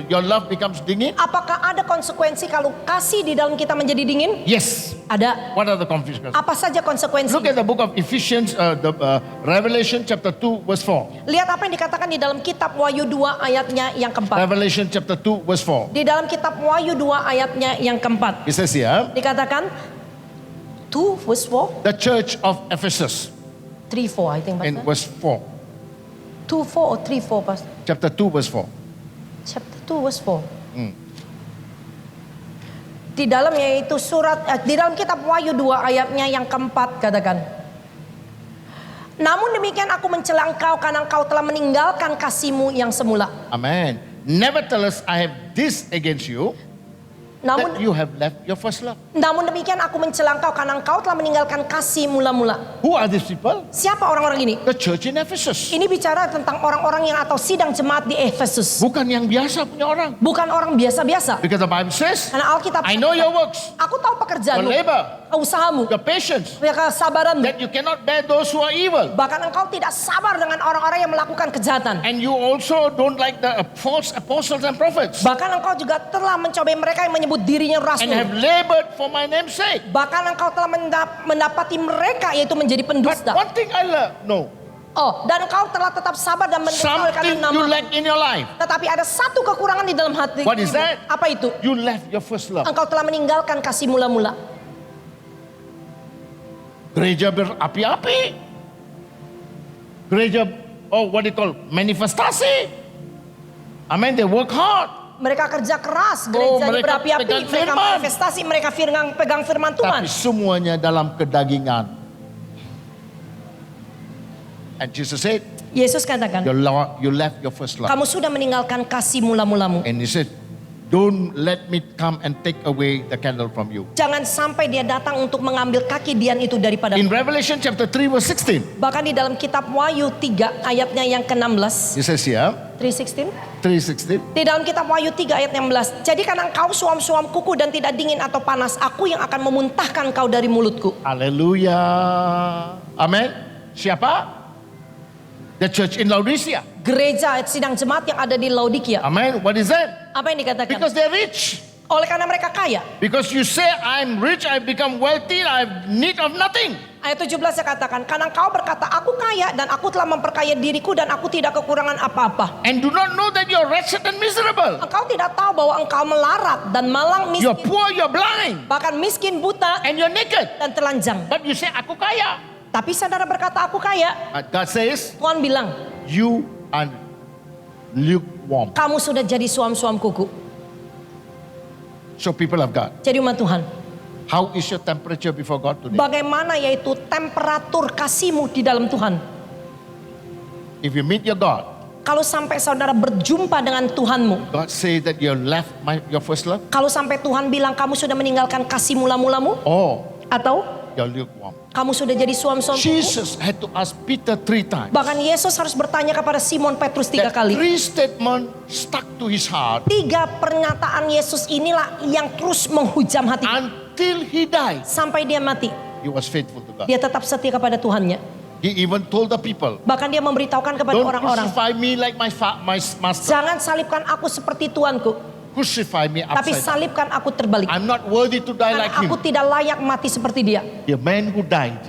your love becomes dingin? Apakah ada konsekuensi kalau kasih di dalam kita menjadi dingin? Yes. Ada. What are the consequences? Apa saja konsekuensi? Look at the book of Ephesians, Revelation chapter 2 verse 4. Lihat apa yang dikatakan di dalam kitab Wahyu 2 ayatnya yang keempat. Revelation chapter 2 verse 4. Di dalam kitab Wahyu 2 ayatnya yang keempat. It says here, Dikatakan 2 verse 4, the church of Ephesus 3-4 I think in Pastor. verse 4. 2-4 or 3-4 Pastor? Chapter 2 verse 4. Chapter 2 verse 4. Di dalam yaitu di dalam kitab Wahyu 2 ayatnya yang keempat katakan, namun demikian aku mencela engkau karena engkau telah meninggalkan kasihmu yang semula. Amen. Nevertheless, I have this against you. Namun that you have left your first love. namun demikian aku mencela engkau karena engkau telah meninggalkan kasih mula-mula. Who are these people? Siapa orang-orang ini? The church in Ephesus. Ini bicara tentang orang-orang yang atau sidang jemaat di Efesus. Bukan yang biasa punya orang. Bukan orang biasa-biasa. Because the Bible says, Karena Alkitab I know your works, aku tahu your pekerjaanmu, labor, usahamu, your patience, kesabaranmu. that you cannot bear those who are evil. Bahkan engkau tidak sabar dengan orang-orang yang melakukan kejahatan. And you also don't like the false apostles and prophets. Bahkan engkau juga telah mencobai mereka yang menyebut dirinya And have rasul. labored for my name's sake. Bahkan engkau telah mendapati mereka yaitu menjadi But pendusta. one thing I learned, no. Oh, dan engkau telah tetap sabar dan menderita oleh karena Something you nama. lack in your life. Tetapi ada satu kekurangan di dalam hati. What is that? Apa itu? You left your first love. Engkau telah meninggalkan kasih mula-mula. Gereja berapi-api. Gereja, what do you call, manifestasi. Amen, they work hard. Mereka kerja keras, gereja mereka berapi-api, pegang mereka firman. manifestasi, mereka pegang firman Tuhan. Tapi semuanya dalam kedagingan. And Jesus said, Yesus katakan, you left your first love. kamu sudah meninggalkan kasih mula-mulamu. And he said, don't let me come and take away the candle from you. Jangan sampai dia datang untuk mengambil kaki Dian itu daripada. In Revelation chapter 3 verse 16, Bahkan di dalam kitab Wahyu 3 ayatnya yang ke-16. he says here, 3:16. 3:16, Di dalam kitab Wahyu 3 ayat 16. Jadikan engkau suam-suam kuku dan tidak dingin atau panas. Aku yang akan memuntahkan kau dari mulutku. hallelujah. Amen. Siapa? The church in Laodicea. Gereja sidang jemaat yang ada di Laodikia. Amen. What is that? Apa yang dikatakan? Because they're rich. Oleh karena mereka kaya. Because you say, I'm rich, I become wealthy, I have need of nothing. Ayat 17 saya katakan, karena engkau berkata, aku kaya dan aku telah memperkaya diriku dan aku tidak kekurangan apa-apa. And do not know that you're wretched and miserable. Engkau tidak tahu bahwa engkau melarat dan malang You're miskin. poor, you're blind, Bahkan miskin, buta, and you're naked. dan telanjang. But you say, aku kaya. Tapi saudara berkata, aku kaya. But God says, Tuhan bilang, you are lukewarm. kamu sudah jadi suam-suam kuku. So people of God, Jadi umat Tuhan. how is your temperature before God today? Bagaimana yaitu temperatur kasihmu di dalam Tuhan. If you meet your God, Kalau sampai saudara berjumpa dengan Tuhanmu. God say that you left your first love, Kalau sampai Tuhan bilang kamu sudah meninggalkan kasih mula-mulamu. or Atau you're lukewarm. kamu sudah jadi suam-suam kuku. Jesus had to ask Peter 3 times. Bahkan Yesus harus bertanya kepada Simon Petrus 3 That kali. 3 statements stuck to his heart 3 pernyataan Yesus inilah yang terus menghujam hati. until he died. Sampai dia mati. He was faithful to God. Dia tetap setia kepada Tuhannya. He even told the people, Bahkan dia memberitahukan kepada don't orang-orang. crucify me like my master. Jangan salibkan aku seperti Tuanku. Crucify me Tapi upside down. salibkan aku terbalik. I'm not worthy to die Karena like him. aku tidak layak mati seperti dia. The man who died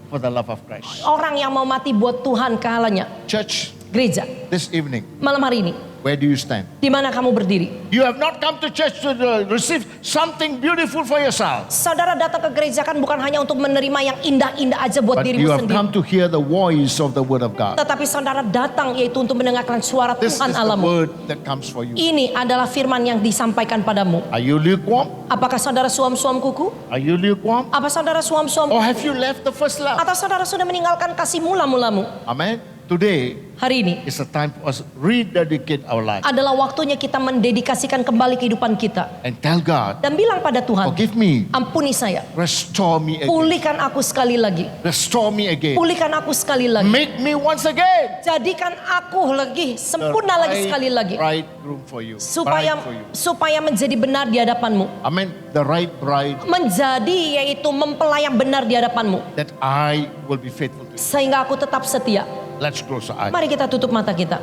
for the love of Christ. Orang yang mau mati buat Tuhan kehalanya. Church, Gereja, this evening, malam hari ini. where do you stand? Di mana kamu berdiri? You have not come to church to receive something beautiful for yourself. Saudara datang ke gereja kan bukan hanya untuk menerima yang indah-indah aja buat But dirimu you have sendiri. come to hear the voice of the word of God. Tetapi saudara datang yaitu untuk mendengarkan suara This Tuhan is the Allahmu. word that comes for you. Ini adalah firman yang disampaikan padamu. Are you lukewarm? Apakah saudara suam-suam kuku? Are you lukewarm? Apa saudara suam-suam Or kuku? have you left the first love? Atau saudara sudah meninggalkan kasih mula-mulamu? Amen. Today Hari ini is a time for us to rededicate our life adalah waktunya kita mendedikasikan kembali kehidupan kita. and tell God, Dan bilang pada Tuhan, forgive me, ampuni saya. restore me again, Pulihkan aku sekali lagi. restore me again, Pulihkan aku sekali lagi. make me once again Jadikan aku lagi, sempurna lagi sekali lagi. right room for you, Supaya bride for you. supaya menjadi benar di hadapanmu. Amen. The right bride Menjadi yaitu mempelai yang benar di hadapanmu. that I will be faithful to. Sehingga aku tetap setia. Let's close our eyes. Mari kita tutup mata kita.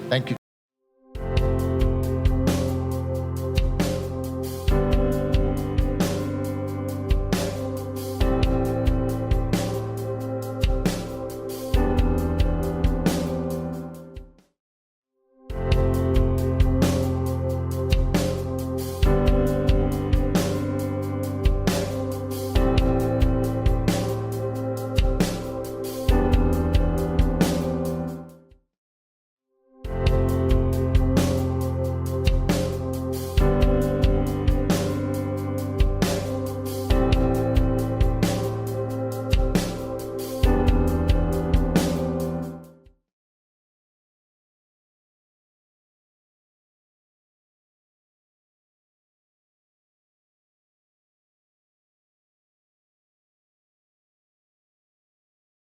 Thank you.